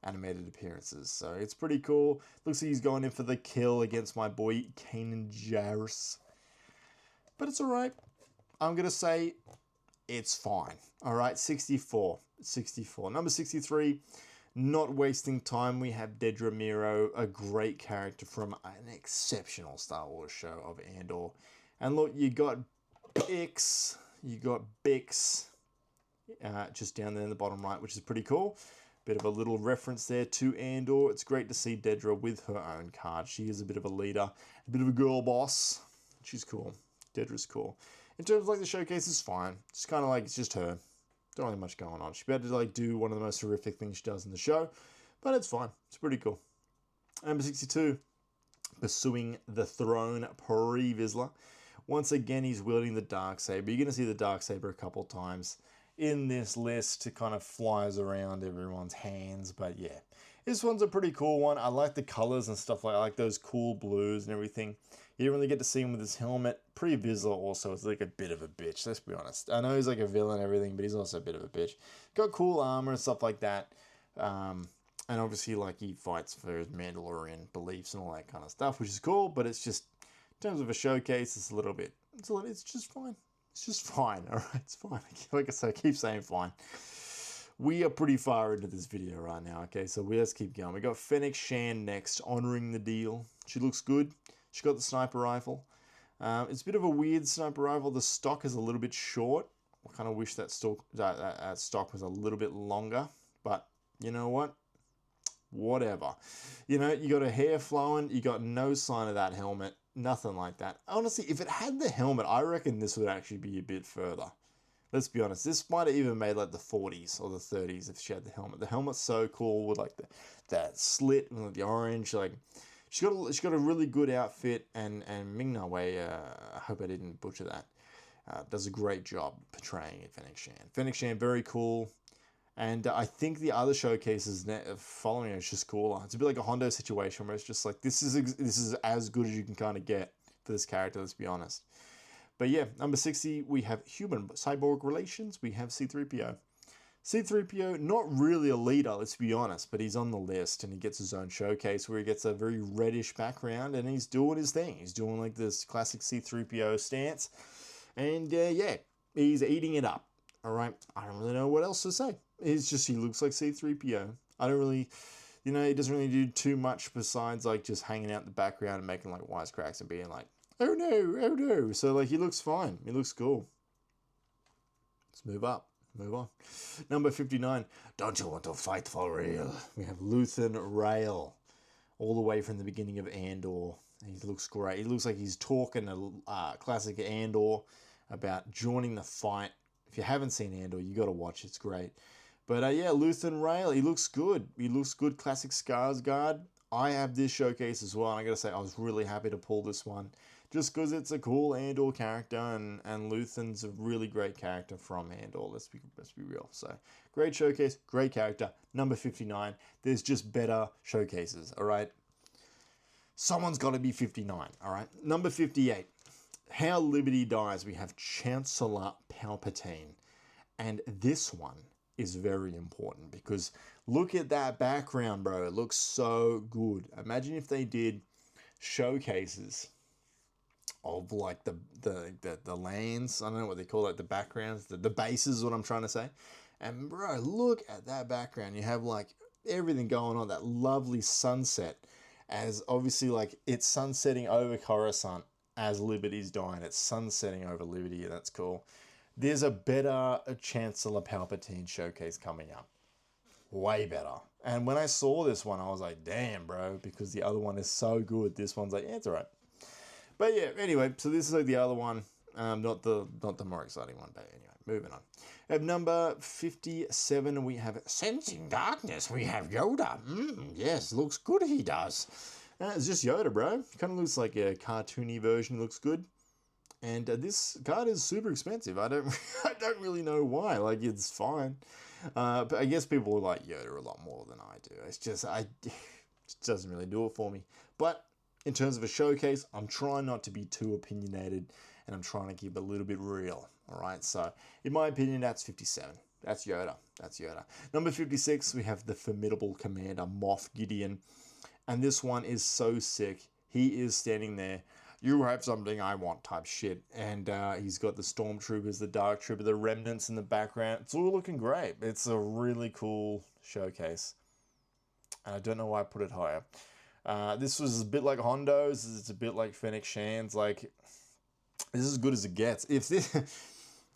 animated appearances. So it's pretty cool. Looks like he's going in for the kill against my boy Kanan Jarrus. But it's all right. I'm going to say it's fine. All right, 64. 64. Number 63, not wasting time, we have Dedra Meero, a great character from an exceptional Star Wars show of Andor. And look, you got Bix, just down there in the bottom right, which is pretty cool. Bit of a little reference there to Andor. It's great to see Dedra with her own card. She is a bit of a leader, a bit of a girl boss. She's cool. Dedra's cool. In terms of like the showcase, is fine. It's kind of like it's just her. Don't really much going on. She better like do one of the most horrific things she does in the show, but it's fine. It's pretty cool. Number 62, Pursuing the Throne, Pre Vizsla. Once again, he's wielding the Darksaber. You're going to see the Darksaber a couple times in this list. It kind of flies around everyone's hands, but yeah. This one's a pretty cool one. I like the colors and stuff like I like those cool blues and everything. You don't really get to see him with his helmet. Pre Vizsla also is like a bit of a bitch, let's be honest. I know he's like a villain and everything, but he's also a bit of a bitch. Got cool armor and stuff like that. And obviously like he fights for his Mandalorian beliefs and all that kind of stuff, which is cool, but it's just, in terms of a showcase, it's a little bit, it's just fine. It's just fine, all right? It's fine. Like I said, I keep saying fine. We are pretty far into this video right now, okay? So let's keep going. We got Fennec Shan next, honoring the deal. She looks good. She got the sniper rifle. It's a bit of a weird sniper rifle. The stock is a little bit short. I kind of wish that stock was a little bit longer, but you know what? Whatever. You know, you got a hair flowing, you got no sign of that helmet, nothing like that. Honestly, if it had the helmet, I reckon this would actually be a bit further. Let's be honest, this might have even made like the 40s or the 30s if she had the helmet. The helmet's so cool with like that slit and like the orange, like she's got a really good outfit, and Ming Na Wei, I hope I didn't butcher that, does a great job portraying it. Fennec Shan, very cool. And I think the other showcases following it is just cooler. It's a bit like a Hondo situation where it's just like, this is as good as you can kind of get for this character, let's be honest. But yeah, number 60, we have human cyborg relations. We have C-3PO. C-3PO, not really a leader, let's be honest, but he's on the list, and he gets his own showcase where he gets a very reddish background, and he's doing his thing. He's doing like this classic C-3PO stance, and yeah, he's eating it up. All right, I don't really know what else to say. It's just he looks like C-3PO. I don't really, you know, he doesn't really do too much besides like just hanging out in the background and making like wisecracks and being like, oh no, oh no. So like he looks fine. He looks cool. Let's move on. Number 59. Don't you want to fight for real? We have Luthen Rail, all the way from the beginning of Andor. He looks great. He looks like he's talking a classic Andor about joining the fight. If you haven't seen Andor, you got to watch. It's great. But yeah, Luthen Rail, he looks good. He looks good. Classic Skarsgård. I have this showcase as well. And I got to say, I was really happy to pull this one, just because it's a cool Andor character, and Luthen's a really great character from Andor. Let's be real. So great showcase, great character. Number 59. There's just better showcases. All right. Someone's got to be 59. All right. Number 58. How Liberty Dies. We have Chancellor Palpatine, and this one is very important because look at that background, bro. It looks so good. Imagine if they did showcases of like the lands. I don't know what they call it, the backgrounds, the bases is what I'm trying to say. And bro, look at that background. You have like everything going on, that lovely sunset, as obviously like it's sunsetting over Coruscant as Liberty's dying. It's sunsetting over Liberty, and that's cool. There's a better Chancellor Palpatine showcase coming up. Way better. And when I saw this one, I was like, damn, bro, because the other one is so good. This one's like, yeah, it's all right. But yeah, anyway, so this is like the other one. Not the more exciting one, but anyway, moving on. At number 57, we have Sensing Darkness. We have Yoda. Yes, looks good, he does. It's just Yoda, bro. Kind of looks like a cartoony version. Looks good. And this card is super expensive. I don't really know why. Like, it's fine. But I guess people like Yoda a lot more than I do. It's just, it doesn't really do it for me. But in terms of a showcase, I'm trying not to be too opinionated, and I'm trying to keep it a little bit real. All right. So in my opinion, that's 57. That's Yoda. Number 56, we have the formidable commander, Moff Gideon. And this one is so sick. He is standing there. You have something I want type shit. And he's got the stormtroopers, the dark trooper, the remnants in the background. It's all looking great. It's a really cool showcase. And I don't know why I put it higher. This was a bit like Hondo's. It's a bit like Fennec Shan's. Like, this is as good as it gets.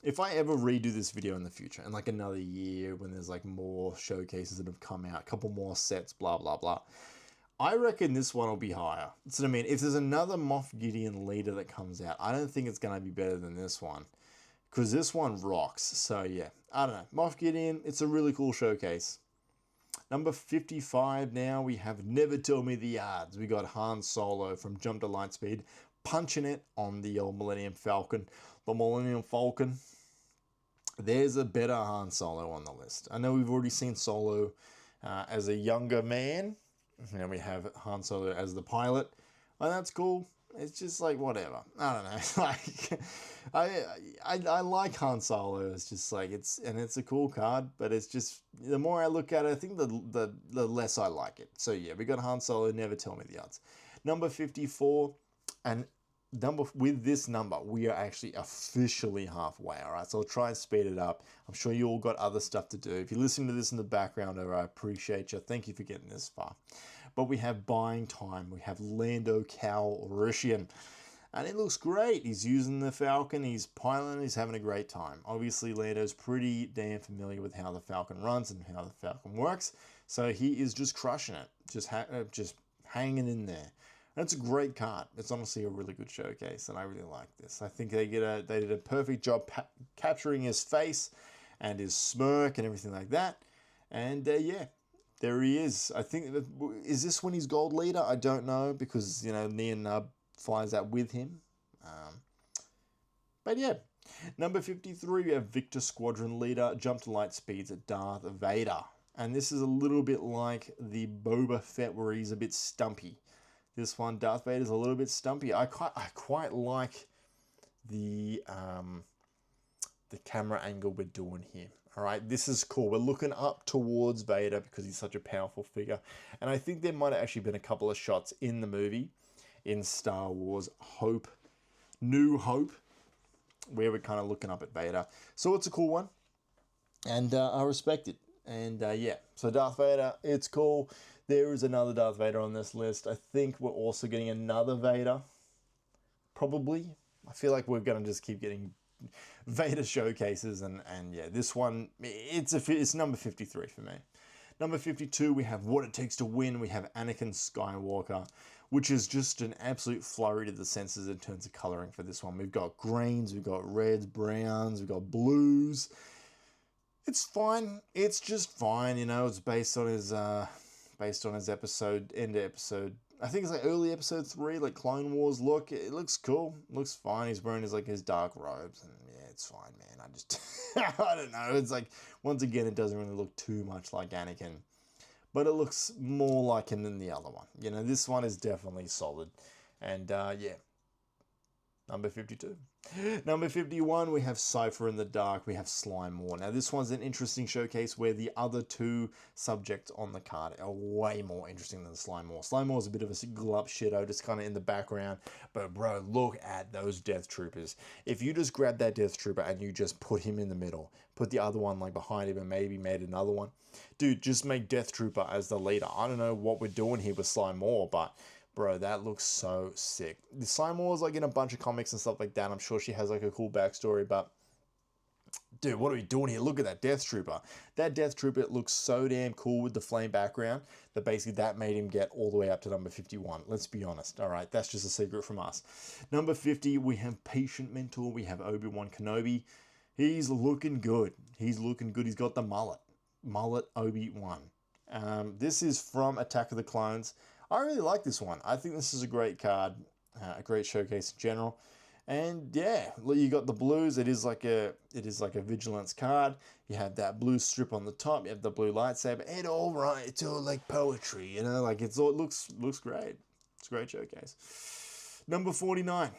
If I ever redo this video in the future, in like another year when there's like more showcases that have come out, a couple more sets, blah, blah, blah, I reckon this one will be higher. That's what I mean. If there's another Moff Gideon leader that comes out, I don't think it's going to be better than this one, because this one rocks. So yeah, I don't know. Moff Gideon, it's a really cool showcase. Number 55 now, we have Never Tell Me the Odds. We got Han Solo from Jump To Lightspeed punching it on the old Millennium Falcon. The Millennium Falcon. There's a better Han Solo on the list. I know we've already seen Solo as a younger man. And we have Han Solo as the pilot. And that's cool. It's just like, whatever. I don't know. Like, I like Han Solo. It's just like, it's a cool card, but it's just, the more I look at it, I think the less I like it. So yeah, we got Han Solo, Never Tell Me the Odds. Number 54, and with this number, we are actually officially halfway, all right? So I'll try and speed it up. I'm sure you all got other stuff to do. If you're listening to this in the background, I appreciate you. Thank you for getting this far. But we have Buying Time. We have Lando Calrissian. And it looks great. He's using the Falcon, he's piloting, he's having a great time. Obviously, Lando's pretty damn familiar with how the Falcon runs and how the Falcon works, so he is just crushing it, just hanging in there. And it's a great card. It's honestly a really good showcase, and I really like this. I think they did a perfect job capturing his face and his smirk and everything like that. And yeah, there he is. I think, is this when he's gold leader? I don't know, because, you know, Neon Nub flies out with him. But yeah, number 53, we have Victor Squadron Leader, Jump to Lightspeed's Darth Vader. And this is a little bit like the Boba Fett, where he's a bit stumpy. This one, Darth Vader's a little bit stumpy. I quite like the camera angle we're doing here. All right, this is cool. We're looking up towards Vader because he's such a powerful figure. And I think there might have actually been a couple of shots in the movie, in Star Wars New Hope, where we're kind of looking up at Vader. So it's a cool one, and I respect it. And yeah, so Darth Vader, it's cool. There is another Darth Vader on this list. I think we're also getting another Vader, probably. I feel like we're going to just keep getting Vader showcases, and yeah, this one, it's number 53 for me. Number 52, we have What It Takes to Win. We have Anakin Skywalker, which is just an absolute flurry to the senses in terms of coloring for this one. We've got greens, we've got reds, browns, we've got blues. It's fine. It's just fine, you know. It's based on his episode, end of episode. I think it's like early episode 3, like Clone Wars look. It looks cool. It looks fine. He's wearing his dark robes, and yeah, it's fine, man. I just I don't know. It's like, once again, it doesn't really look too much like Anakin, but it looks more like him than the other one. You know, this one is definitely solid, and yeah. Number 52. Number 51, we have Cypher in the Dark, we have Slime War. Now, this one's an interesting showcase where the other two subjects on the card are way more interesting than Slime War. Slime War is a bit of a glup shitto, just kind of in the background. But, bro, look at those Death Troopers. If you just grab that Death Trooper and you just put him in the middle, put the other one like behind him and maybe made another one. Dude, just make Death Trooper as the leader. I don't know what we're doing here with Slime War, but bro, that looks so sick. The Slime War is like in a bunch of comics and stuff like that. I'm sure she has like a cool backstory, but dude, what are we doing here? Look at that Death Trooper. That Death Trooper looks so damn cool with the flame background that basically that made him get all the way up to number 51. Let's be honest. All right, that's just a secret from us. Number 50, we have Patient Mentor. We have Obi-Wan Kenobi. He's looking good. He's looking good. He's got the mullet. Mullet Obi-Wan. This is from Attack of the Clones. I really like this one. I think this is a great card, a great showcase in general. And yeah, you got the blues. It is like a vigilance card. You have that blue strip on the top. You have the blue lightsaber. And all right, it's all like poetry, you know. Like it looks great. It's a great showcase. Number 49,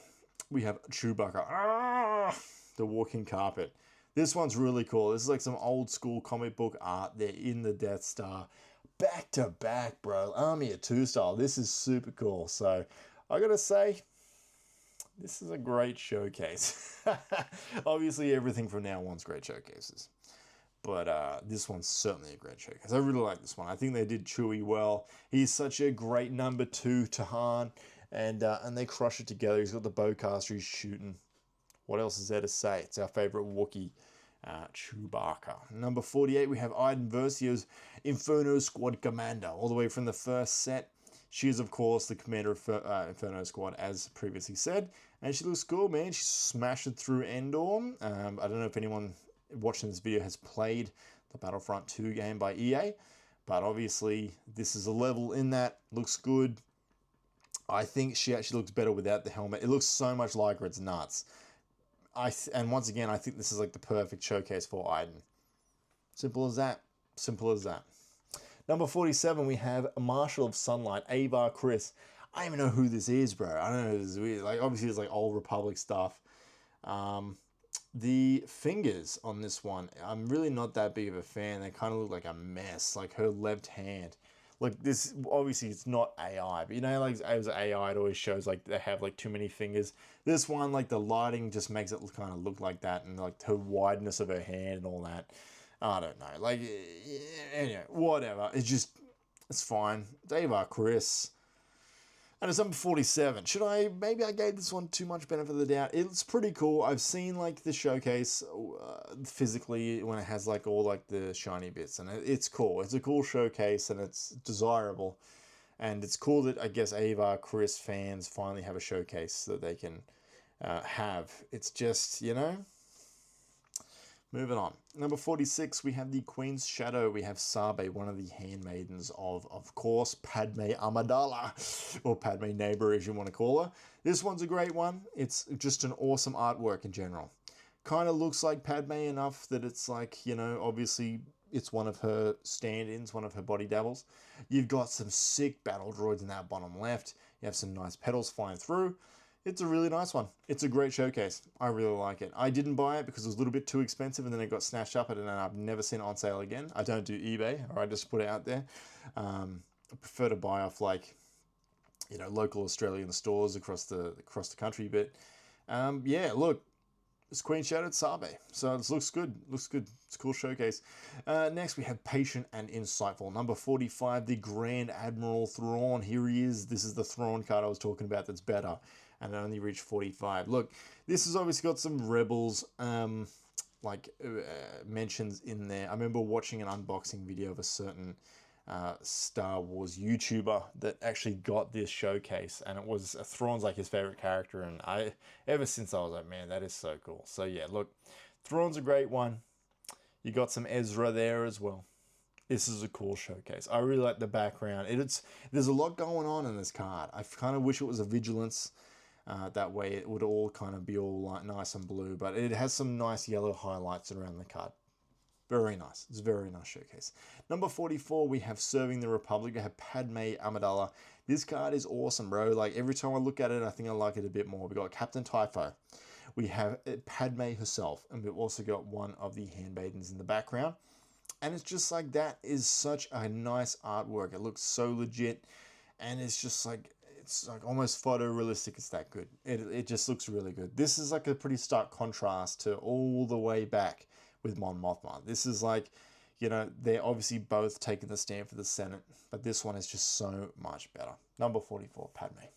we have Chewbacca. The walking carpet. This one's really cool. This is like some old school comic book art. They're in the Death Star. Back to back, bro. Army of Two style. This is super cool. So I gotta say, this is a great showcase. Obviously, everything from now on's great showcases. But this one's certainly a great showcase. I really like this one. I think they did Chewie well. He's such a great number 2 to Han. And they crush it together. He's got the bowcaster. He's shooting. What else is there to say? It's our favorite Wookiee. Chewbacca. Number 48, we have Iden Versio's Inferno Squad Commander, all the way from the first set. She is, of course, the commander of Inferno Squad, as previously said, and she looks cool, man. She's smashing through Endor. I don't know if anyone watching this video has played the Battlefront 2 game by EA, but obviously this is a level in that. Looks good. I think she actually looks better without the helmet. It looks so much like her, it's nuts. And once again, I think this is like the perfect showcase for Iden. Simple as that. Simple as that. Number 47, we have Marshal of Sunlight, Avar Chris. I don't even know who this is, bro. I don't know who this is. Like, obviously, it's like old Republic stuff. The fingers on this one, I'm really not that big of a fan. They kind of look like a mess. Like her left hand. Like this, obviously it's not AI, but you know, like as AI, it always shows like they have like too many fingers. This one, like the lighting just makes it kind of look like that, and like her wideness of her hand and all that. I don't know. Like, anyway, whatever. It's fine. Avar Chris. And it's number 47. Maybe I gave this one too much benefit of the doubt. It's pretty cool. I've seen like the showcase physically when it has like all like the shiny bits, and it's cool. It's a cool showcase and it's desirable. And it's cool that I guess Ava, Chris fans finally have a showcase that they can have. It's just, moving on. Number 46, we have the Queen's Shadow. We have Sabe, one of the handmaidens of course, Padme Amidala, or Padme Neighbor, as you want to call her. This one's a great one. It's just an awesome artwork in general. Kind of looks like Padme enough that it's like, obviously it's one of her stand-ins, one of her body doubles. You've got some sick battle droids in that bottom left. You have some nice petals flying through. It's a really nice one. It's a great showcase. I really like it. I didn't buy it because it was a little bit too expensive and then it got snatched up and I've never seen it on sale again. I don't do eBay, or I just put it out there. I prefer to buy off like, local Australian stores across the country. But yeah, look, it's Queen Shadow Sabe. So this looks good. Looks good. It's a cool showcase. Next, we have Patient and Insightful. Number 45, the Grand Admiral Thrawn. Here he is. This is the Thrawn card I was talking about that's better. And it only reached 45. Look, this has obviously got some Rebels mentions in there. I remember watching an unboxing video of a certain Star Wars YouTuber that actually got this showcase, and it was Thrawn's like his favorite character, and ever since I was like, man, that is so cool. So yeah, look, Thrawn's a great one. You got some Ezra there as well. This is a cool showcase. I really like the background. There's a lot going on in this card. I kind of wish it was a Vigilance. That way it would all kind of be all like nice and blue, but it has some nice yellow highlights around the card. Very nice. It's a very nice showcase. Number 44, we have Serving the Republic. We have Padme Amidala. This card is awesome, bro. Like every time I look at it, I think I like it a bit more. We got Captain Typho. We have Padme herself, and we've also got one of the handmaidens in the background. And it's just like that is such a nice artwork. It looks so legit, and it's just like almost photorealistic. It's that good. It just looks really good. This is like a pretty stark contrast to all the way back with Mon Mothma. This is like, they're obviously both taking the stand for the Senate, but this one is just so much better. Number 44, Padme.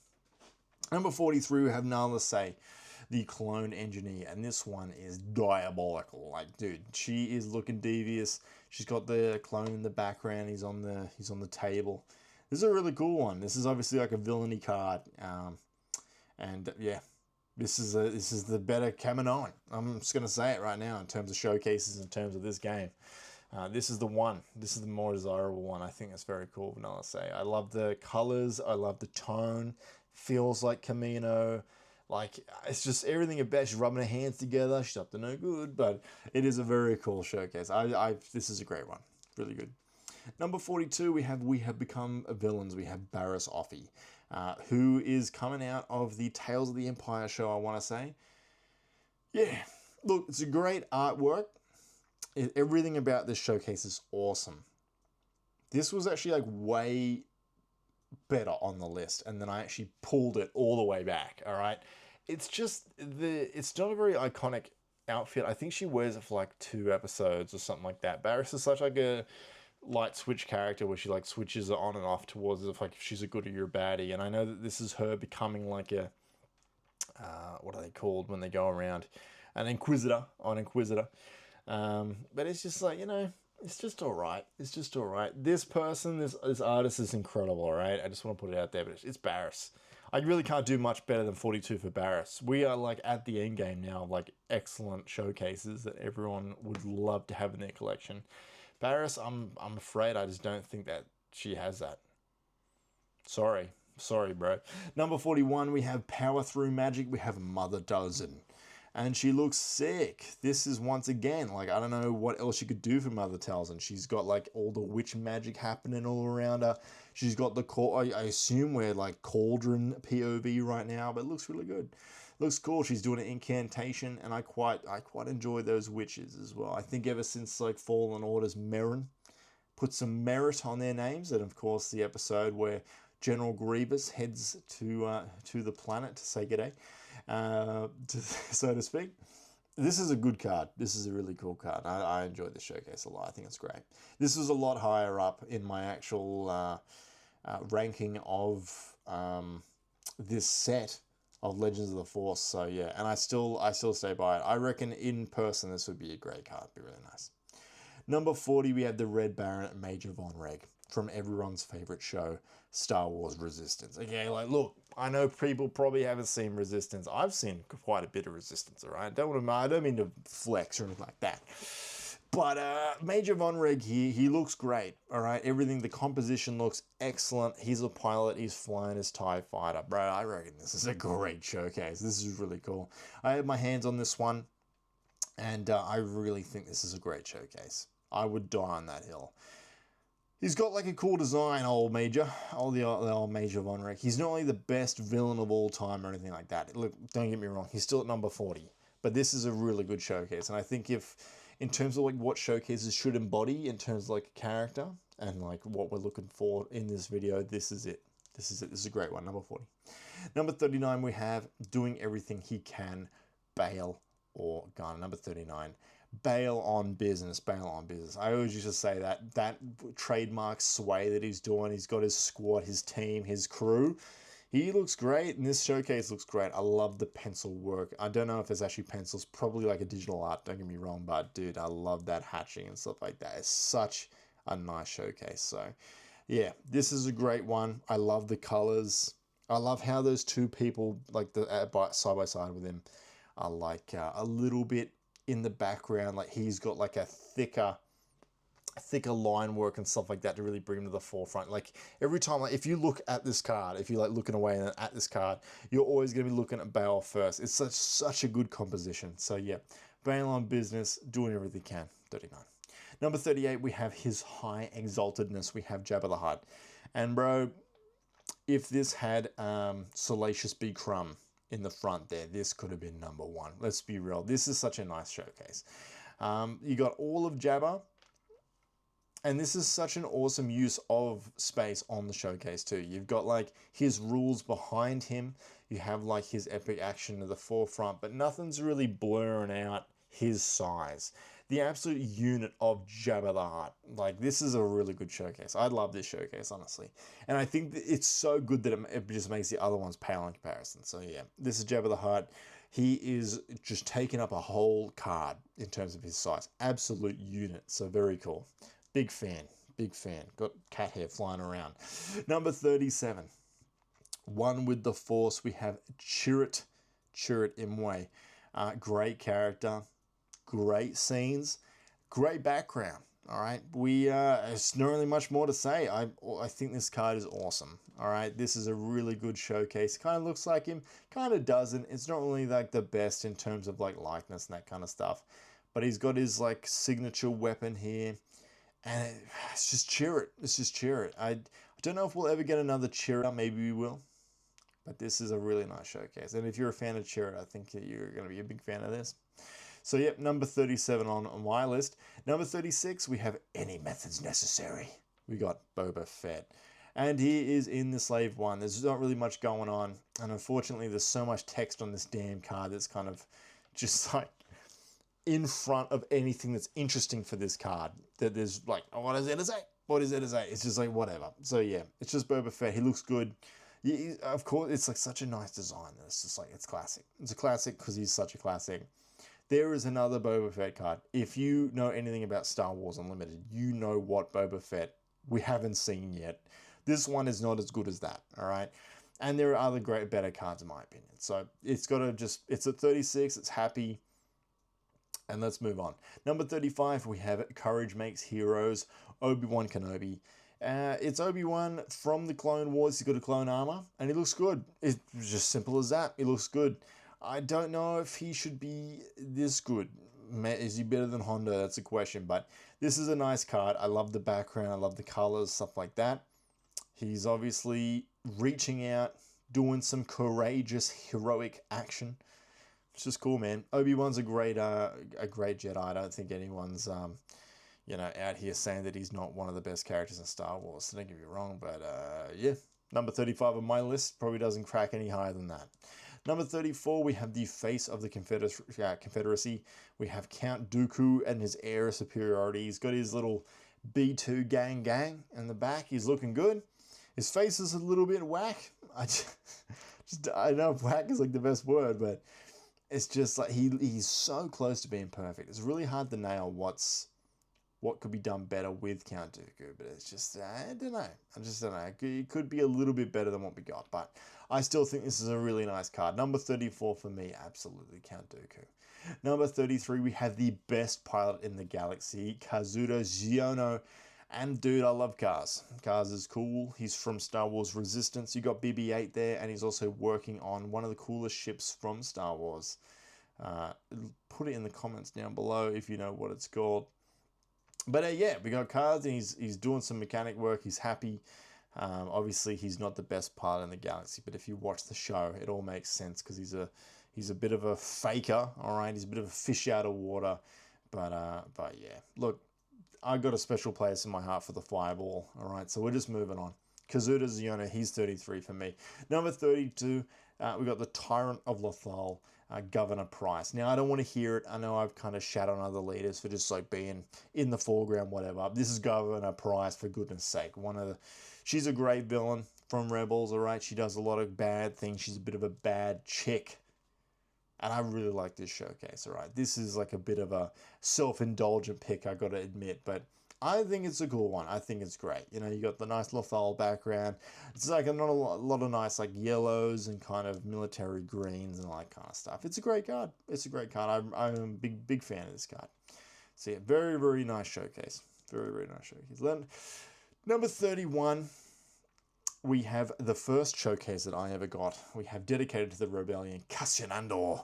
Number 43, we have Nala Se, the clone engineer, and this one is diabolical. Like, dude, she is looking devious. She's got the clone in the background. He's on the table. This is a really cool one. This is obviously like a villainy card, and yeah, this is the better Kaminoan. I'm just gonna say it right now in terms of showcases, in terms of this game. This is the one. This is the more desirable one. I think it's very cool. Vanilla Say. I love the colors. I love the tone. Feels like Kamino. Like, it's just everything about. She's rubbing her hands together. She's up to no good, but it is a very cool showcase. This is a great one. Really good. Number 42, we have become villains. We have Barriss Offee, who is coming out of the Tales of the Empire show, I want to say. Yeah, look, it's a great artwork. Everything about this showcase is awesome. This was actually like way better on the list, and then I actually pulled it all the way back, all right? It's just, it's not a very iconic outfit. I think she wears it for like 2 episodes or something like that. Barriss is such like a light switch character where she like switches it on and off towards if she's a goodie or a baddie, and I know that this is her becoming like a what are they called when they go around, an inquisitor. But it's just like, it's just all right. This person, this artist is incredible, all right? I just want to put it out there, but it's Barriss. I really can't do much better than 42 for Barriss. We are like at the end game now, like excellent showcases that everyone would love to have in their collection. Barriss, I'm afraid I just don't think that she has that. Sorry, bro. Number 41, we have Power Through Magic. We have Mother Dozen. And she looks sick. This is once again, like, I don't know what else she could do for Mother Dozen. She's got like all the witch magic happening all around her. She's got the I assume we're like Cauldron POV right now, but it looks really good. Looks cool. She's doing an incantation, and I quite enjoy those witches as well. I think ever since like Fallen Order's Merrin put some merit on their names, and of course the episode where General Grievous heads to the planet to say g'day, so to speak. This is a good card. This is a really cool card. I enjoyed the showcase a lot. I think it's great. This is a lot higher up in my actual ranking of this set of Legends of the Force. So yeah, and I still stay by it. I reckon in person this would be a great card. It'd be really nice. Number 40, we have the Red Baron Major Von Reg from everyone's favorite show, Star Wars Resistance. Okay, like, look, I know people probably haven't seen Resistance. I've seen quite a bit of Resistance, all right? I don't mean to flex or anything like that. But Major Von Reg here, he looks great, all right? Everything, the composition looks excellent. He's a pilot. He's flying his TIE fighter. Bro, I reckon this is a great showcase. This is really cool. I have my hands on this one, and I really think this is a great showcase. I would die on that hill. He's got like a cool design, old Major. The old Major Von Reg. He's not only the best villain of all time or anything like that. Look, don't get me wrong. He's still at number 40. But this is a really good showcase. And I think if, in terms of like what showcases should embody in terms of like a character and like what we're looking for in this video, this is it. This is it. This is a great one. Number 40. Number 39, we have Doing Everything He Can, Bail Organa. Number 39. Bail on business. I always used to say that trademark sway that he's doing. He's got his squad, his team, his crew. He looks great, and this showcase looks great. I love the pencil work. I don't know if it's actually pencils, probably like a digital art, don't get me wrong, but dude, I love that hatching and stuff like that. It's such a nice showcase. So yeah, this is a great one. I love the colors. I love how those two people, like the side by side with him, are like a little bit in the background. Like he's got like a thicker line work and stuff like that to really bring him to the forefront. Like every time, like if you look at this card, if you're like looking away at this card, you're always going to be looking at Bail first. It's such a good composition. So yeah, Bail on business, doing everything he can. 39. Number 38, we have his high exaltedness. We have Jabba the Hutt. And bro, if this had Salacious B. Crumb in the front there, this could have been number 1. Let's be real. This is such a nice showcase. You got all of Jabba, and this is such an awesome use of space on the showcase too. You've got like his rules behind him. You have like his epic action to the forefront, but nothing's really blurring out his size. The absolute unit of Jabba the Hutt. Like, this is a really good showcase. I love this showcase, honestly. And I think that it's so good that it just makes the other ones pale in comparison. So yeah, this is Jabba the Hutt. He is just taking up a whole card in terms of his size. Absolute unit. So very cool. Big fan. Got cat hair flying around. Number 37. One with the Force. We have Chirrut Imwe. Great character. Great scenes. Great background. All right. There's not really much more to say. I think this card is awesome. All right. This is a really good showcase. Kind of looks like him. Kind of doesn't. It's not really like the best in terms of like likeness and that kind of stuff. But he's got his like signature weapon here. And it's just Chirrut. I don't know if we'll ever get another Chirrut. Maybe we will. But this is a really nice showcase. And if you're a fan of Chirrut, I think that you're going to be a big fan of this. So, yep, number 37 on my list. Number 36, we have Any Methods Necessary. We got Boba Fett. And he is in the Slave One. There's not really much going on. And unfortunately, there's so much text on this damn card that's kind of just like in front of anything that's interesting for this card. That there's like, oh, what is it to say? What is it to say? It's just like, whatever. So, yeah, it's just Boba Fett. He looks good. Of course, it's like such a nice design. It's just like, it's classic. It's a classic because he's such a classic. There is another Boba Fett card. If you know anything about Star Wars Unlimited, you know what Boba Fett we haven't seen yet. This one is not as good as that, all right? And there are other better cards in my opinion. So it's at 36, it's happy. And let's move on. Number 35, we have Courage Makes Heroes, Obi-Wan Kenobi. It's Obi-Wan from the Clone Wars. He's got a clone armor, and he looks good. It's just simple as that. He looks good. I don't know if he should be this good. Is he better than Honda? That's a question, but this is a nice card. I love the background. I love the colors, stuff like that. He's obviously reaching out, doing some courageous, heroic action. It's just cool, man. Obi-Wan's a great Jedi. I don't think anyone's, out here saying that he's not one of the best characters in Star Wars. So don't get me wrong, but yeah. Number 35 on my list probably doesn't crack any higher than that. Number 34, we have the face of the Confederacy. We have Count Dooku and his air of superiority. He's got his little B2 gang in the back. He's looking good. His face is a little bit whack. just, I know whack is like the best word, but it's just like he's so close to being perfect. It's really hard to nail what could be done better with Count Dooku, but it's just, I don't know. I just don't know. It could be a little bit better than what we got, but I still think this is a really nice card. Number 34 for me, absolutely Count Dooku. Number 33, we have the best pilot in the galaxy, Kazuda Xiono. And dude, I love Kaz. Kaz is cool. He's from Star Wars Resistance. You got BB-8 there, and he's also working on one of the coolest ships from Star Wars. Put it in the comments down below if you know what it's called. But yeah, we got Kaz, and he's doing some mechanic work. He's happy. Obviously, he's not the best pilot in the galaxy, but if you watch the show, it all makes sense because he's a bit of a faker. All right, he's a bit of a fish out of water. But yeah, look, I got a special place in my heart for the Fireball. All right, so we're just moving on. Kazuda Xiono, he's 33 for me. Number 32, we got the Tyrant of Lothal, Governor Price. Now, I don't want to hear it. I know I've kind of shat on other leaders for just like being in the foreground, whatever. This is Governor Price, for goodness sake. She's a great villain from Rebels, all right? She does a lot of bad things. She's a bit of a bad chick. And I really like this showcase, all right? This is like a bit of a self-indulgent pick, I got to admit, but I think it's a cool one. I think it's great. You know, you got the nice Lothal background. It's like not a lot of nice like yellows and kind of military greens and all that kind of stuff. It's a great card. It's a great card. I'm a big fan of this card. So yeah, very, very nice showcase. Very, very nice showcase. Then, number 31, we have the first showcase that I ever got. We have dedicated to the Rebellion, Cassian Andor.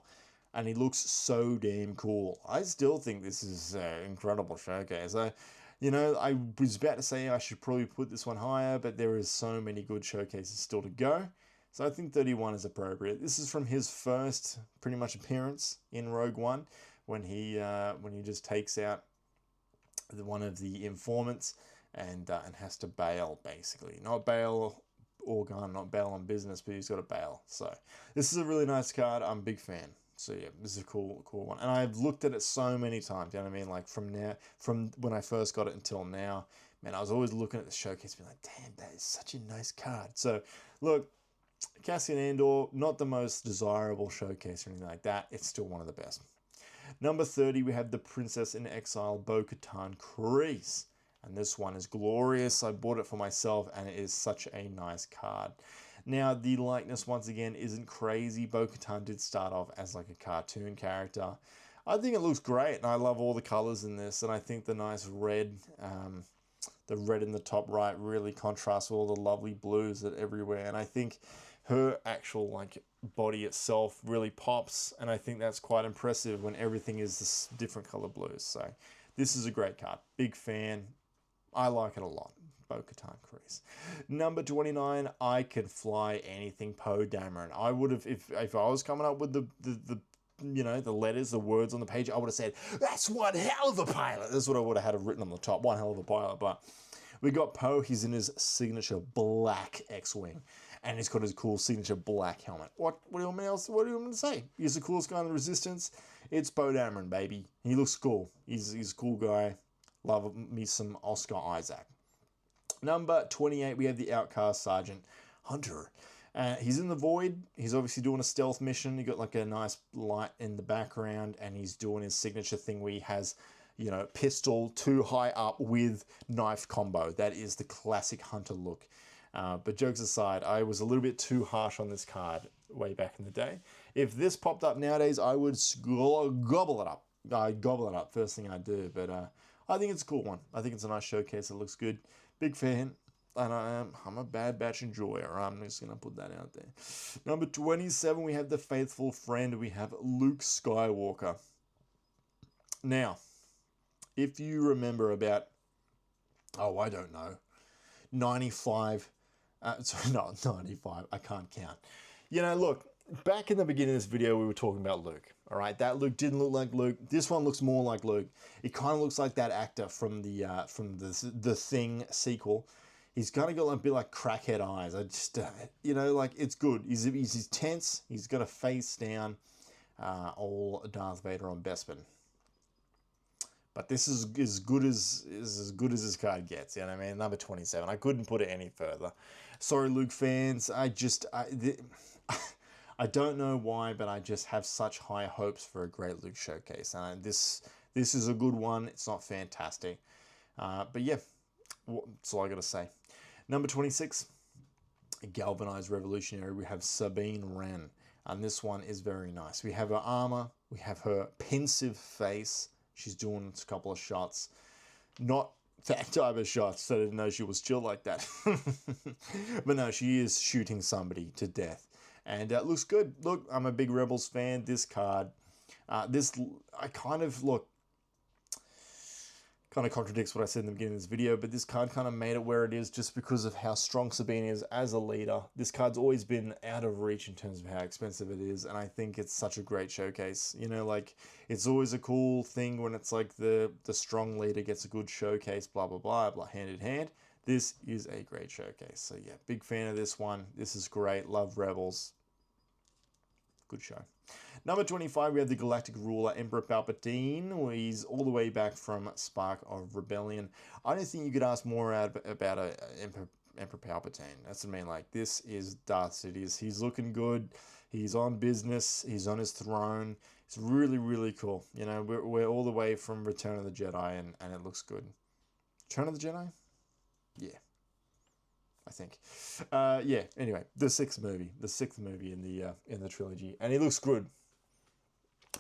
And he looks so damn cool. I still think this is an incredible showcase. I was about to say I should probably put this one higher, but there is so many good showcases still to go. So I think 31 is appropriate. This is from his first pretty much appearance in Rogue One when he just takes out one of the informants and has to bail, basically. Not bail Organa, not bail on business, but he's got to bail. So this is a really nice card. I'm a big fan. So yeah, this is a cool one. And I've looked at it so many times, you know what I mean? Like from when I first got it until now, man, I was always looking at the showcase being like, damn, that is such a nice card. So look, Cassian Andor, not the most desirable showcase or anything like that. It's still one of the best. Number 30, we have the Princess in Exile, Bo-Katan Kryze. And this one is glorious. I bought it for myself, and it is such a nice card. Now, the likeness, once again, isn't crazy. Bo-Katan did start off as like a cartoon character. I think it looks great, and I love all the colors in this, and I think the nice red, the red in the top right really contrasts with all the lovely blues that everywhere, and I think her actual like body itself really pops, and I think that's quite impressive when everything is this different color blues. So this is a great card. Big fan. I like it a lot. Bo-Katan Kryze. Number 29, I Can Fly Anything, Poe Dameron. I would have, if I was coming up with the letters, the words on the page, I would have said, that's one hell of a pilot. That's what I would have had written on the top, one hell of a pilot. But we got Poe, he's in his signature black X-Wing. And he's got his cool signature black helmet. What do you want me to say? He's the coolest guy in the Resistance. It's Poe Dameron, baby. He looks cool. He's a cool guy. Love me some Oscar Isaac. Number 28, we have the Outcast Sergeant Hunter. He's in the Void. He's obviously doing a stealth mission. He got like a nice light in the background, and he's doing his signature thing where he has, pistol too high up with knife combo. That is the classic Hunter look. But jokes aside, I was a little bit too harsh on this card way back in the day. If this popped up nowadays, I would gobble it up. I'd gobble it up first thing I do. But I think it's a cool one. I think it's a nice showcase. It looks good. Big fan. And I'm a Bad Batch enjoyer. I'm just going to put that out there. Number 27, we have the faithful friend. We have Luke Skywalker. Now, if you remember about, I don't know, 95... sorry, not 95. I can't count. Look, back in the beginning of this video, we were talking about Luke. All right, that Luke didn't look like Luke. This one looks more like Luke. It kind of looks like that actor from the Thing sequel. He's kind of got a bit like crackhead eyes. I just, it's good. He's tense. He's got a face down, all Darth Vader on Bespin. But this is as good as this card gets. You know what I mean? Number 27. I couldn't put it any further. Sorry, Luke fans. I don't know why, but I just have such high hopes for a Great Luke showcase. And this is a good one. It's not fantastic. But yeah, that's all I got to say. Number 26, a galvanized revolutionary. We have Sabine Wren. And this one is very nice. We have her armor. We have her pensive face. She's doing a couple of shots. Not that type of shots, so I didn't know she was chill like that. But no, she is shooting somebody to death. And it looks good. Look, I'm a big Rebels fan. This card, I kind of, look, kind of contradicts what I said in the beginning of this video, but this card kind of made it where it is just because of how strong Sabine is as a leader. This card's always been out of reach in terms of how expensive it is, and I think it's such a great showcase. You know, like, it's always a cool thing when it's like the strong leader gets a good showcase, blah, blah, blah, blah, hand in hand. This is a great showcase. So yeah, big fan of this one. This is great. Love Rebels. Good show. Number 25, we have the Galactic Ruler, Emperor Palpatine. He's all the way back from Spark of Rebellion. I don't think you could ask more about Emperor Palpatine. That's what I mean. Like, this is Darth Sidious. He's looking good. He's on business. He's on his throne. It's really, really cool. You know, we're all the way from Return of the Jedi, and it looks good. Return of the Jedi? Yeah. I think. Yeah, anyway, the sixth movie in the trilogy, and he looks good.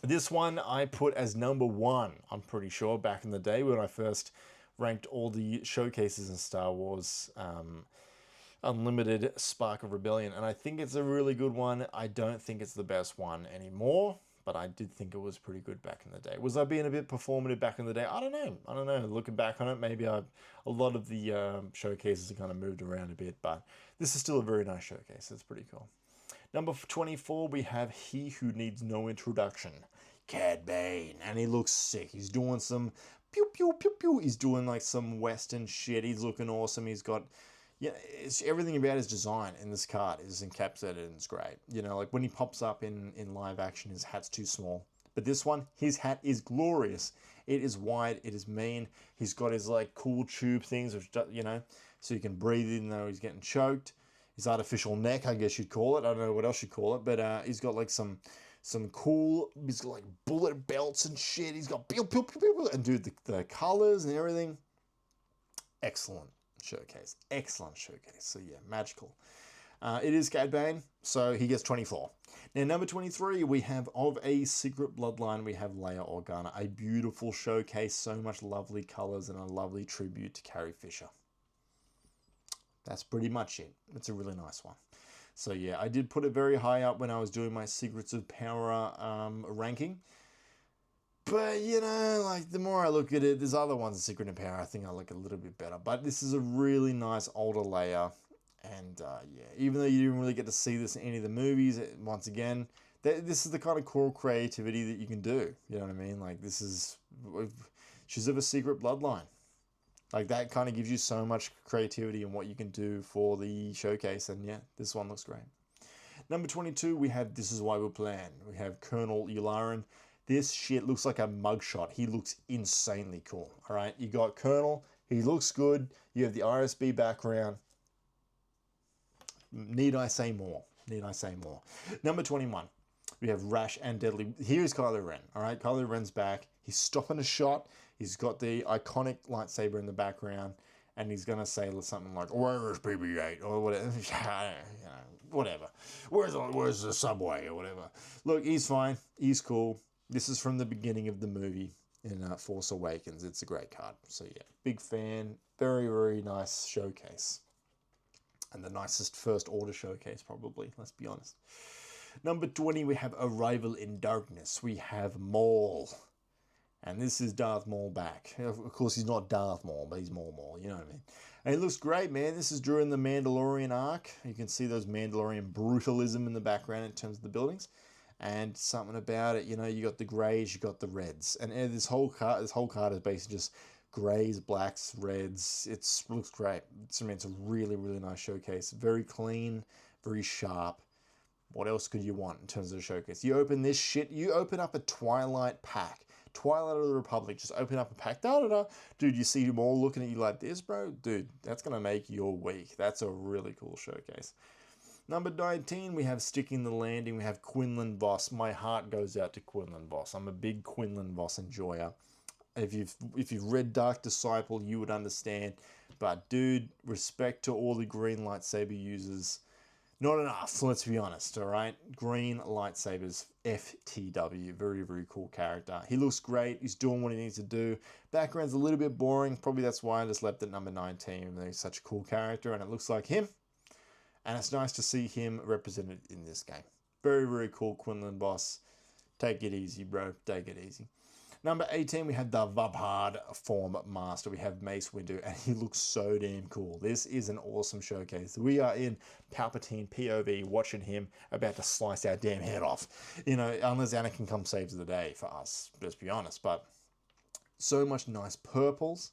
This one I put as number 1, I'm pretty sure, back in the day when I first ranked all the showcases in Star Wars Unlimited Spark of Rebellion, and I think it's a really good one. I don't think it's the best one anymore, but I did think it was pretty good back in the day. Was I being a bit performative back in the day? I don't know. Looking back on it, maybe a lot of the showcases have kind of moved around a bit, but this is still a very nice showcase. It's pretty cool. Number 24, we have He Who Needs No Introduction, Cad Bane, and he looks sick. He's doing some pew pew pew pew. He's doing like some Western shit. He's looking awesome. He's got, yeah, it's everything about his design in this card is encapsulated and it's great. You know, like when he pops up in live action, his hat's too small. But this one, his hat is glorious. It is wide. It is mean. He's got his like cool tube things, which, you know, so you can breathe even though he's getting choked. His artificial neck, I guess you'd call it. I don't know what else you'd call it, but he's got like some cool, he's got like bullet belts and shit. He's got pew pew pew pew, and dude, the colors and everything. Excellent showcase. So yeah, magical. It is Cad Bane, so he gets 24. Now, number 23, we have Of a Secret Bloodline, we have Leia Organa. A beautiful showcase, so much lovely colors, and a lovely tribute to Carrie Fisher. That's pretty much it. It's a really nice one. So yeah, I did put it very high up when I was doing my Secrets of Power ranking. But, you know, like, the more I look at it, there's other ones in Secret of Power I think I like a little bit better. But this is a really nice older Leia. And, yeah, even though you didn't really get to see this in any of the movies, once again, this is the kind of cool creativity that you can do. You know what I mean? Like, this is, she's of a secret bloodline. Like, that kind of gives you so much creativity in what you can do for the showcase. And, yeah, this one looks great. Number 22, we have This Is Why We Plan. We have Colonel Yularen. This shit looks like a mugshot. He looks insanely cool. All right, you got Colonel. He looks good. You have the RSB background. Need I say more? Number 21, we have Rash and Deadly. Here's Kylo Ren. All right, Kylo Ren's back. He's stopping a shot. He's got the iconic lightsaber in the background, and he's gonna say something like, "Where's BB-8?" or whatever. You know, whatever. Where's the subway or whatever. Look, he's fine. He's cool. This is from the beginning of the movie in Force Awakens. It's a great card. So yeah, big fan. Very, very nice showcase. And the nicest First Order showcase, probably. Let's be honest. Number 20, we have Arrival in Darkness. We have Maul. And this is Darth Maul back. Of course, he's not Darth Maul, but he's Maul. You know what I mean? And it looks great, man. This is during the Mandalorian arc. You can see those Mandalorian brutalism in the background in terms of the buildings. And something about it, you know, you got the greys, you got the reds. And this whole card is basically just grays, blacks, reds. It looks great. It's a really, really nice showcase. Very clean, very sharp. What else could you want in terms of a showcase? You open this shit, you open up a Twilight pack. Twilight of the Republic, just open up a pack. Dude, you see them all looking at you like this, bro? Dude, that's going to make your week. That's a really cool showcase. Number 19, we have Sticking the Landing. We have Quinlan Vos. My heart goes out to Quinlan Vos. I'm a big Quinlan Vos enjoyer. If you've read Dark Disciple, you would understand. But dude, respect to all the green lightsaber users. Not enough, let's be honest, all right? Green lightsabers, FTW, very, very cool character. He looks great, he's doing what he needs to do. Background's a little bit boring, probably that's why I just left at number 19. He's such a cool character, and it looks like him. And it's nice to see him represented in this game. Very, very cool, Quinlan Vos. Take it easy, bro, take it easy. Number 18, we have the Vapad Form Master. We have Mace Windu, and he looks so damn cool. This is an awesome showcase. We are in Palpatine POV watching him about to slice our damn head off. You know, unless Anakin comes saves the day for us, let's be honest. But so much nice purples.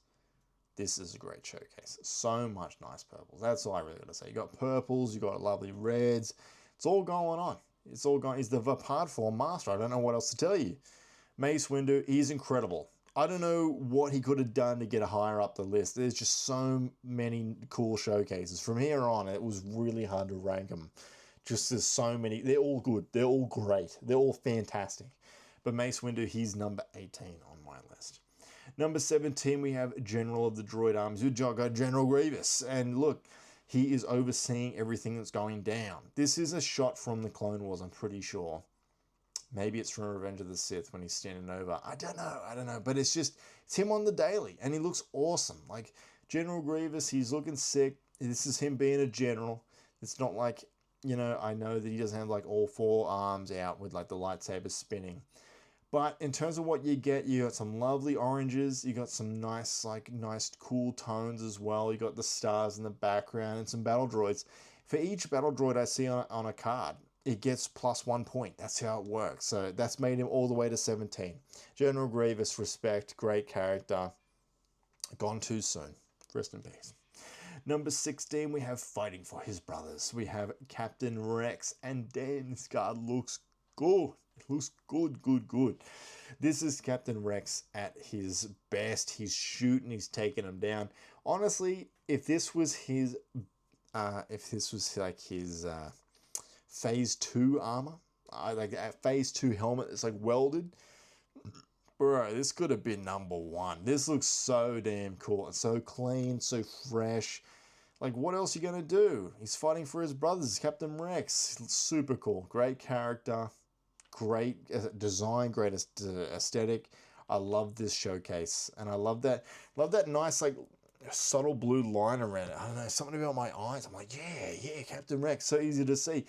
This is a great showcase. So much nice purples. That's all I really got to say. You got purples, you got lovely reds. It's all going on. It's all going. He's the Vapad Form Master. I don't know what else to tell you. Mace Windu, he's incredible. I don't know what he could have done to get higher up the list. There's just so many cool showcases. From here on, it was really hard to rank them. Just there's so many. They're all good. They're all great. They're all fantastic. But Mace Windu, he's number 18 on my list. Number 17, we have General of the Droid Armies. We've got General Grievous. And look, he is overseeing everything that's going down. This is a shot from the Clone Wars, I'm pretty sure. Maybe it's from Revenge of the Sith when he's standing over. I don't know. But it's him on the daily. And he looks awesome. Like, General Grievous, he's looking sick. This is him being a general. It's not like, you know, I know that he doesn't have, like, all four arms out with, like, the lightsaber spinning. But in terms of what you got some lovely oranges. You got some nice cool tones as well. You got the stars in the background and some battle droids. For each battle droid I see on a card, it gets +1 point. That's how it works. So that's made him all the way to 17. General Grievous, respect, great character. Gone too soon. Rest in peace. Number 16, we have Fighting for His Brothers. We have Captain Rex, and damn, this card looks good. It looks good. This is Captain Rex at his best. He's shooting, he's taking them down. Honestly, if this was like his Phase 2 armor, like a Phase 2 helmet that's like welded, bro, this could have been number 1. This looks so damn cool. It's so clean, so fresh. Like, what else are you gonna do? He's fighting for his brothers, Captain Rex. Super cool. Great character, great design, great aesthetic. I love this showcase, and I love that nice, like, subtle blue line around it. I don't know, something about my eyes. I'm like, yeah, Captain Rex. So easy to see.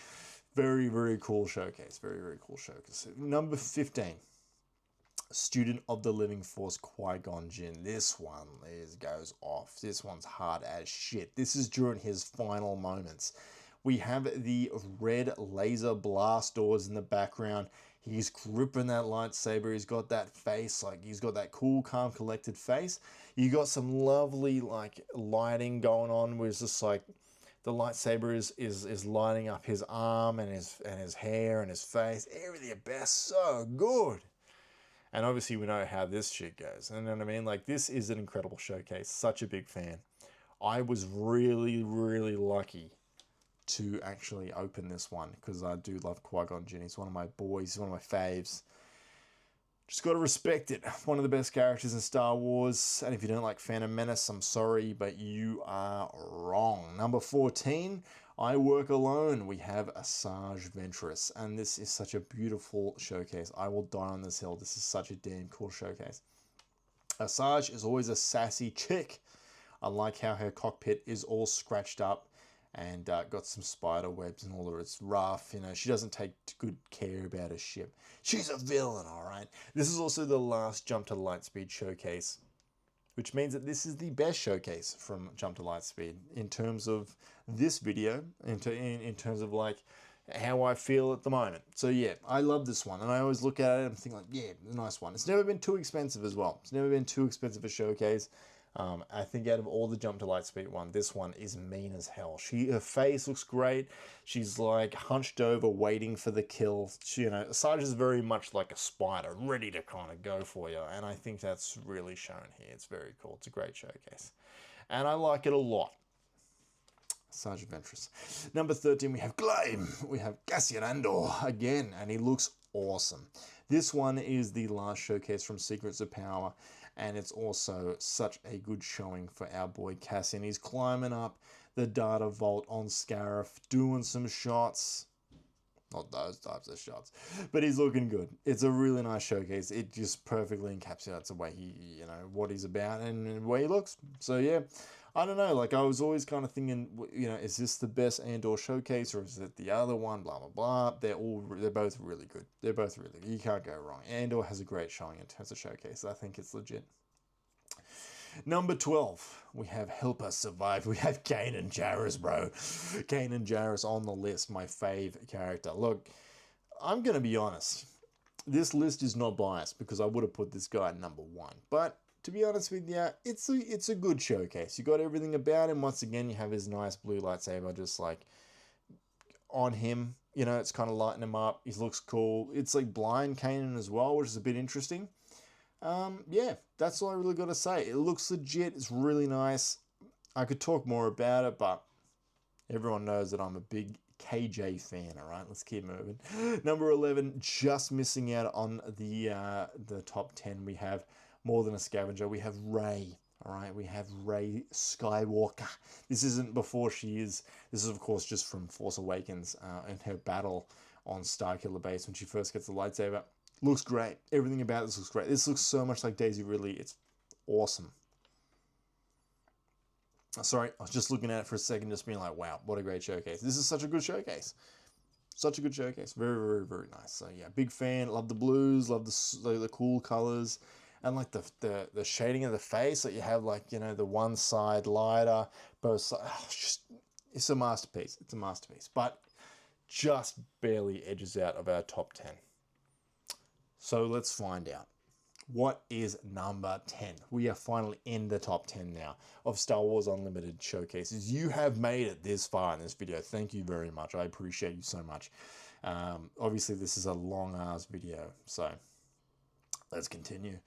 Very, very cool showcase. Very, very cool showcase. Number 15, Student of the Living Force, Qui-Gon Jinn. This one goes off. This one's hard as shit. This is during his final moments. We have the red laser blast doors in the background. He's gripping that lightsaber. He's got that face, like he's got that cool, calm, collected face. You got some lovely, like, lighting going on where it's just like the lightsaber is lighting up his arm and his hair and his face. Everything about so good. And obviously we know how this shit goes. You know what I mean? Like, this is an incredible showcase. Such a big fan. I was really, really lucky to actually open this one because I do love Qui-Gon Jinn. He's one of my boys. He's one of my faves. Just got to respect it. One of the best characters in Star Wars. And if you don't like Phantom Menace, I'm sorry, but you are wrong. Number 14, I Work Alone. We have Asajj Ventress. And this is such a beautiful showcase. I will die on this hill. This is such a damn cool showcase. Asajj is always a sassy chick. I like how her cockpit is all scratched up and got some spider webs and all of it. It's rough, you know. She doesn't take good care about her ship. She's a villain, all right. This is also the last Jump to Lightspeed showcase, which means that this is the best showcase from Jump to Lightspeed in terms of this video, in terms of like how I feel at the moment. So yeah, I love this one, and I always look at it and think like, yeah, it's a nice one. It's never been too expensive as well. It's never been too expensive a showcase. I think out of all the Jump to Lightspeed one, this one is mean as hell. Her face looks great. She's like hunched over, waiting for the kill. She, you know, Asajj is very much like a spider, ready to kind of go for you. And I think that's really shown here. It's very cool. It's a great showcase. And I like it a lot. Sergeant Ventress. Number 13, we have Gleim. We have Cassian Andor again, and he looks awesome. This one is the last showcase from Secrets of Power, and it's also such a good showing for our boy Cassian. He's climbing up the data vault on Scarif, doing some shots. Not those types of shots, but he's looking good. It's a really nice showcase. It just perfectly encapsulates the way he, what he's about and the way he looks. So yeah, I don't know. Like I was always kind of thinking, is this the best Andor showcase or is it the other one? Blah blah blah. They're both really good. They're both really good. You can't go wrong. Andor has a great showing in terms of showcase. I think it's legit. Number 12, we have Help Us Survive. We have Kanan Jarrus, bro. Kanan Jarrus on the list, my fave character. Look, I'm going to be honest. This list is not biased because I would have put this guy at number 1. But to be honest with you, it's a good showcase. You got everything about him. Once again, you have his nice blue lightsaber just like on him. It's kind of lighting him up. He looks cool. It's like blind Kanan as well, which is a bit interesting. Yeah, that's all I really got to say. It looks legit. It's really nice. I could talk more about it, but everyone knows that I'm a big KJ fan. All right, let's keep moving. Number 11, just missing out on the top 10. We have more than a scavenger. We have Rey. All right, we have Rey Skywalker. This isn't before she is. This is of course just from Force Awakens and her battle on Starkiller Base when she first gets the lightsaber. Looks great. Everything about this looks great. This looks so much like Daisy Ridley. It's awesome. Sorry, I was just looking at it for a second, just being like, wow, what a great showcase. This is such a good showcase. Such a good showcase. Very, very, very nice. So yeah, big fan. Love the blues. Love the cool colors. And like the shading of the face that you have, like, the one side lighter, both sides. Oh, it's a masterpiece. It's a masterpiece. But just barely edges out of our top 10. So let's find out. What is number 10? We are finally in the top 10 now of Star Wars Unlimited showcases. You have made it this far in this video. Thank you very much. I appreciate you so much. Obviously, this is a long-ass video, so let's continue.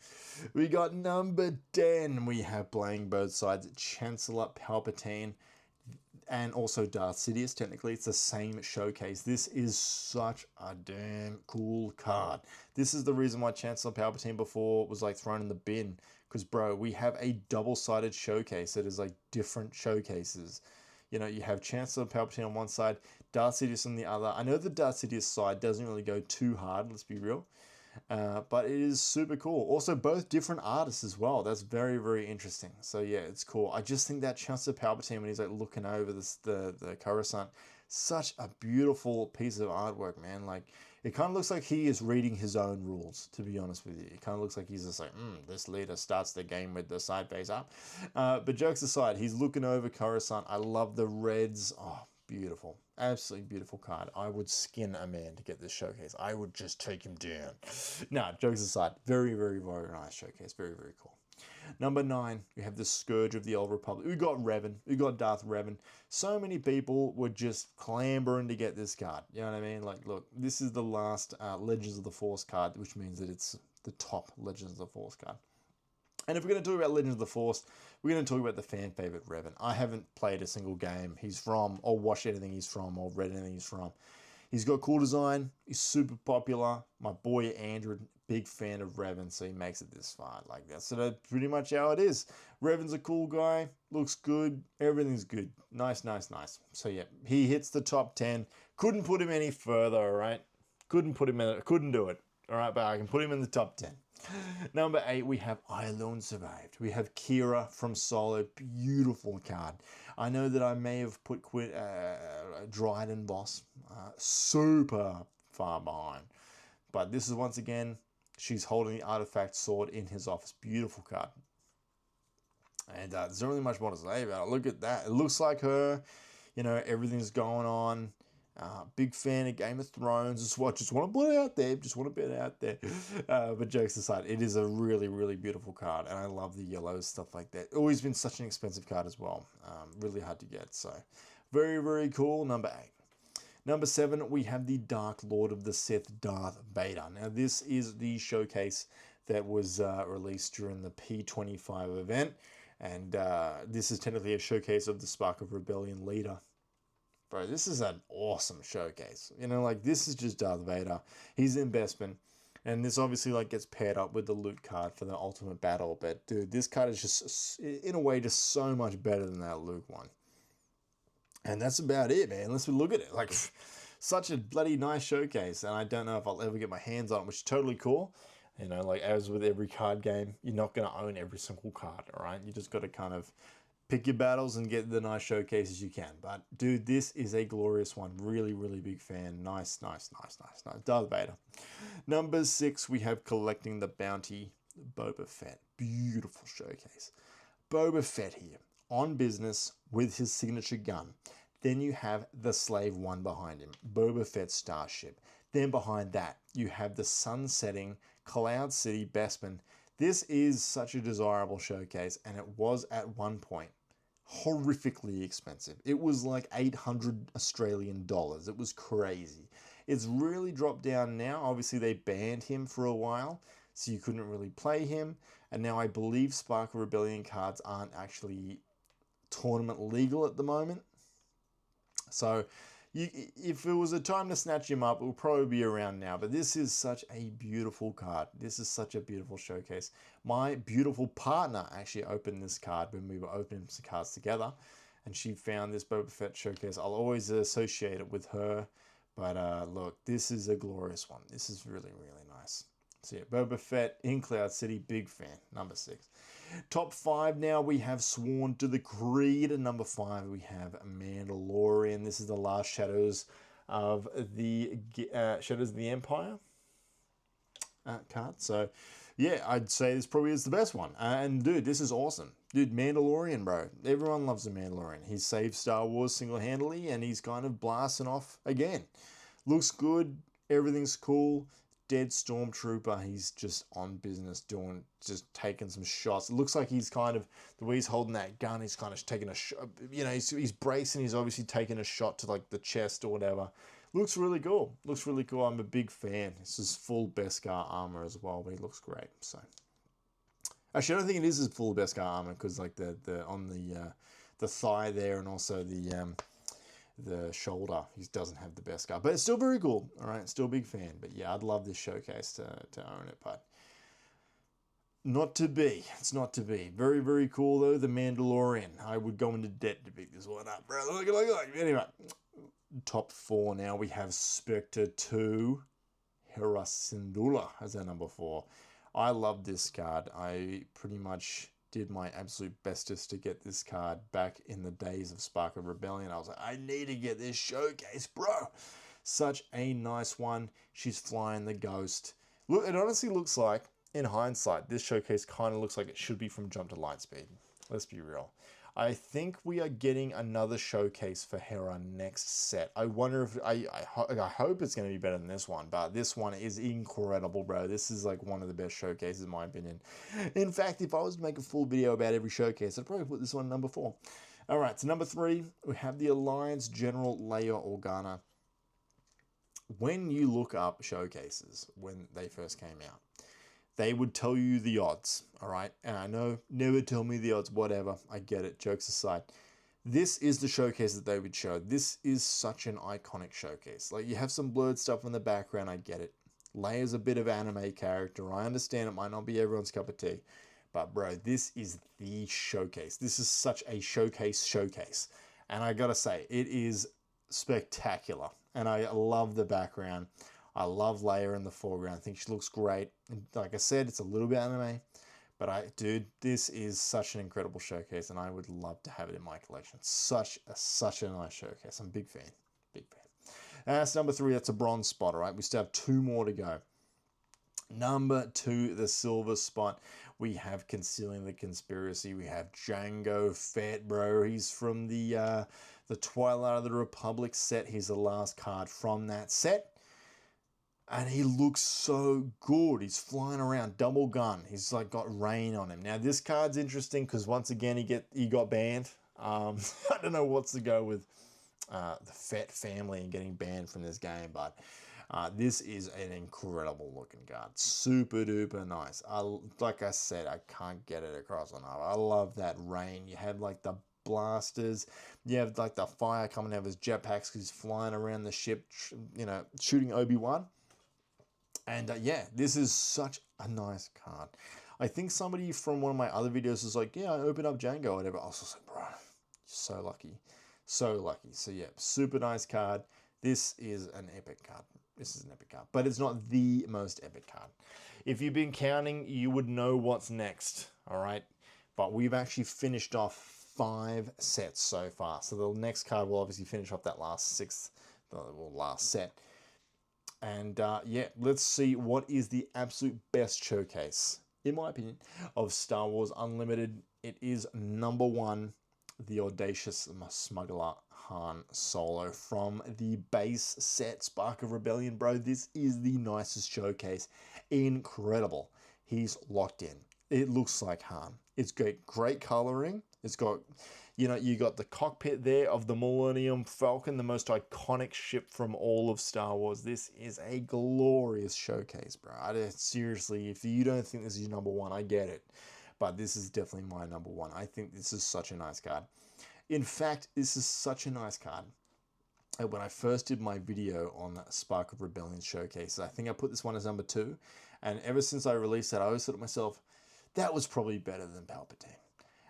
We got number 10. We have playing both sides, Chancellor Palpatine and also Darth Sidious. Technically, it's the same showcase. This is such a damn cool card. This is the reason why Chancellor Palpatine before was like thrown in the bin. Because, bro, we have a double-sided showcase that is like different showcases. You have Chancellor Palpatine on one side, Darth Sidious on the other. I know the Darth Sidious side doesn't really go too hard, let's be real. But it is super cool. Also, both different artists as well. That's very, very interesting. So yeah, it's cool. I just think that Chancellor Palpatine when he's like looking over the Coruscant, such a beautiful piece of artwork, man. Like it kind of looks like he is reading his own rules. To be honest with you, it kind of looks like he's just like, this leader starts the game with the side face up. But jokes aside, he's looking over Coruscant. I love the reds. Oh, beautiful. Absolutely beautiful card. I would skin a man to get this showcase. I would just take him down. No, jokes aside. Very, very, very nice showcase. Very, very cool. Number 9, we have the Scourge of the Old Republic. We got Revan. We got Darth Revan. So many people were just clambering to get this card. You know what I mean? Like, look, this is the last Legends of the Force card, which means that it's the top Legends of the Force card. And if we're going to talk about Legends of the Force, we're going to talk about the fan favorite Revan. I haven't played a single game he's from, or watched anything he's from, or read anything he's from. He's got cool design. He's super popular. My boy Andrew, big fan of Revan, so he makes it this far. Like that's pretty much how it is. Revan's a cool guy. Looks good. Everything's good. Nice, nice, nice. So yeah, he hits the top 10. Couldn't put him any further, all right? Couldn't put him in. Couldn't do it. All right, but I can put him in the top 10. Number 8, we have I Alone Survived. We have Kira from Solo. Beautiful card. I know that I may have put Dryden Boss super far behind. But this is once again, she's holding the artifact sword in his office. Beautiful card. And there's not really much more to say about it. Look at that. It looks like her. Everything's going on. Big fan of Game of Thrones. Just want to put it out there. Just want to put it out there. But jokes aside, it is a really, really beautiful card. And I love the yellows, stuff like that. Always been such an expensive card as well. Really hard to get. So very, very cool. Number 8. Number 7, we have the Dark Lord of the Sith, Darth Vader. Now, this is the showcase that was released during the P25 event. And this is technically a showcase of the Spark of Rebellion leader, bro, this is an awesome showcase. You know, like, this is just Darth Vader. He's in Bespin. And this obviously, like, gets paired up with the loot card for the ultimate battle. But, dude, this card is just, in a way, just so much better than that Luke one. And that's about it, man. Let's look at it. Like, such a bloody nice showcase. And I don't know if I'll ever get my hands on it, which is totally cool. You know, like, as with every card game, you're not going to own every single card, all right? You just got to kind of pick your battles and get the nice showcases you can. But, dude, this is a glorious one. Really, really big fan. Nice, nice, nice, nice, nice. Darth Vader. Number 6, we have Collecting the Bounty, Boba Fett. Beautiful showcase. Boba Fett here, on business with his signature gun. Then you have the Slave One behind him, Boba Fett's starship. Then behind that, you have the sun-setting Cloud City Bespin. This is such a desirable showcase, and it was at one point horrifically expensive. It was like 800 Australian dollars. It was crazy. It's really dropped down now. Obviously, they banned him for a while, so you couldn't really play him. And now I believe Spark of Rebellion cards aren't actually tournament legal at the moment. So if it was a time to snatch him up, it will probably be around now. But this is such a beautiful card. This is such a beautiful showcase. My beautiful partner actually opened this card when we were opening some cards together. And she found this Boba Fett showcase. I'll always associate it with her. But look, this is a glorious one. This is really, really nice. So yeah, Boba Fett in Cloud City, big fan. Number 6. Top 5 now, we have Sworn to the Creed. Number 5, we have Mandalorian. This is the last Shadows of the Empire card. So yeah, I'd say this probably is the best one. And dude, this is awesome. Dude, Mandalorian, bro. Everyone loves the Mandalorian. He saved Star Wars single-handedly, and he's kind of blasting off again. Looks good. Everything's cool. Dead Stormtrooper, he's just on business just taking some shots. It looks like he's kind of, the way he's holding that gun, he's kind of taking a shot, you know, he's bracing, he's obviously taking a shot to like the chest or whatever. Looks really cool. Looks really cool. I'm a big fan. This is full Beskar armor as well, but he looks great. So, actually, I don't think it is his full Beskar armor because like the on the thigh there and also the shoulder, he doesn't have the Beskar, but it's still very cool. All right, still a big fan. But yeah, I'd love this showcase to own it, but not to be. It's not to be. Very, very cool though. The Mandalorian. I would go into debt to pick this one up, bro. Look. Anyway, top 4 now. We have Spectre 2, Hera Syndulla as our number 4. I love this card. I pretty much did my absolute bestest to get this card back in the days of Spark of Rebellion. I was like, I need to get this showcase, bro. Such a nice one. She's flying the Ghost. Look, it honestly looks like, in hindsight, this showcase kind of looks like it should be from Jump to Lightspeed. Let's be real. I think we are getting another showcase for Hera next set. I wonder if, I hope it's going to be better than this one, but this one is incredible, bro. This is like one of the best showcases in my opinion. In fact, if I was to make a full video about every showcase, I'd probably put this one number 4. All right, so number 3, we have the Alliance General Leia Organa. When you look up showcases, when they first came out, they would tell you the odds, all right? And I know, never tell me the odds, whatever. I get it, jokes aside. This is the showcase that they would show. This is such an iconic showcase. Like, you have some blurred stuff in the background, I get it. Leia's a bit of anime character. I understand it might not be everyone's cup of tea. But, bro, this is the showcase. This is such a showcase. And I gotta say, it is spectacular. And I love the background. I love Leia in the foreground. I think she looks great. And like I said, it's a little bit anime. But dude, this is such an incredible showcase, and I would love to have it in my collection. Such a nice showcase. I'm a big fan. Big fan. And that's number 3. That's a bronze spot, all right? We still have 2 more to go. Number 2, the silver spot. We have Concealing the Conspiracy. We have Jango Fett, bro. He's from the Twilight of the Republic set. He's the last card from that set. And he looks so good. He's flying around, double gun. He's like got rain on him. Now this card's interesting because once again he got banned. I don't know what's to go with the Fett family and getting banned from this game, but this is an incredible looking card. Super duper nice. Like I said, I can't get it across enough. I love that rain. You have like the blasters. You have like the fire coming out of his jetpacks because he's flying around the ship, you know, shooting Obi-Wan. And yeah, this is such a nice card. I think somebody from one of my other videos was like, yeah, I opened up Django or whatever. I was just like, bro, you're so lucky. So lucky. So yeah, super nice card. This is an epic card. This is an epic card. But it's not the most epic card. If you've been counting, you would know what's next. All right. But we've actually finished off 5 sets so far. So the next card will obviously finish off that last last set. And yeah, let's see what is the absolute best showcase, in my opinion, of Star Wars Unlimited. It is number 1, the audacious smuggler Han Solo from the base set Spark of Rebellion. Bro, this is the nicest showcase. Incredible. He's locked in. It looks like Han. It's got great coloring. It's got, you know, you got the cockpit there of the Millennium Falcon, the most iconic ship from all of Star Wars. This is a glorious showcase, bro. Seriously, if you don't think this is your number 1, I get it. But this is definitely my number 1. I think this is such a nice card. In fact, this is such a nice card. When I first did my video on Spark of Rebellion showcases, I think I put this one as number 2. And ever since I released that, I always thought to myself, that was probably better than Palpatine.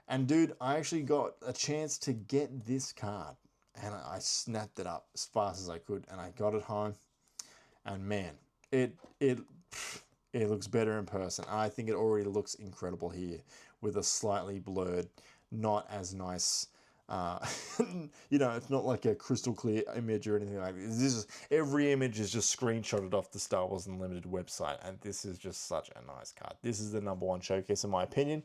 And dude, I actually got a chance to get this card. And I snapped it up as fast as I could. And I got it home. And man, it looks better in person. I think it already looks incredible here with a slightly blurred, not as nice, you know, it's not like a crystal clear image or anything like this. Every image is just screenshotted off the Star Wars Unlimited website, and this is just such a nice card. This is the number 1 showcase in my opinion,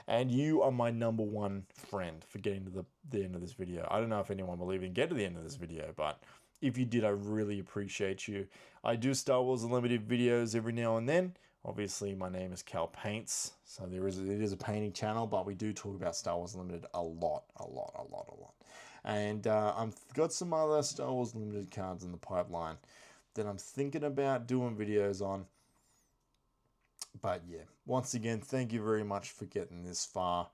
and you are my number 1 friend for getting to the end of this video. I don't know if anyone will even get to the end of this video, but if you did, I really appreciate you. I do Star Wars Unlimited videos every now and then. Obviously, my name is Cal Paints, so it is a painting channel, but we do talk about Star Wars Unlimited a lot. And I've got some other Star Wars Unlimited cards in the pipeline that I'm thinking about doing videos on. But yeah, once again, thank you very much for getting this far.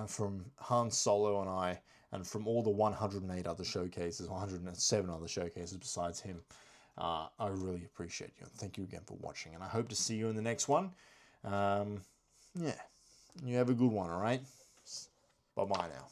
From Han Solo and I, and from all the 108 other showcases, 107 other showcases besides him. I really appreciate you. Thank you again for watching, and I hope to see you in the next one. Yeah, you have a good one, all right? Bye-bye now.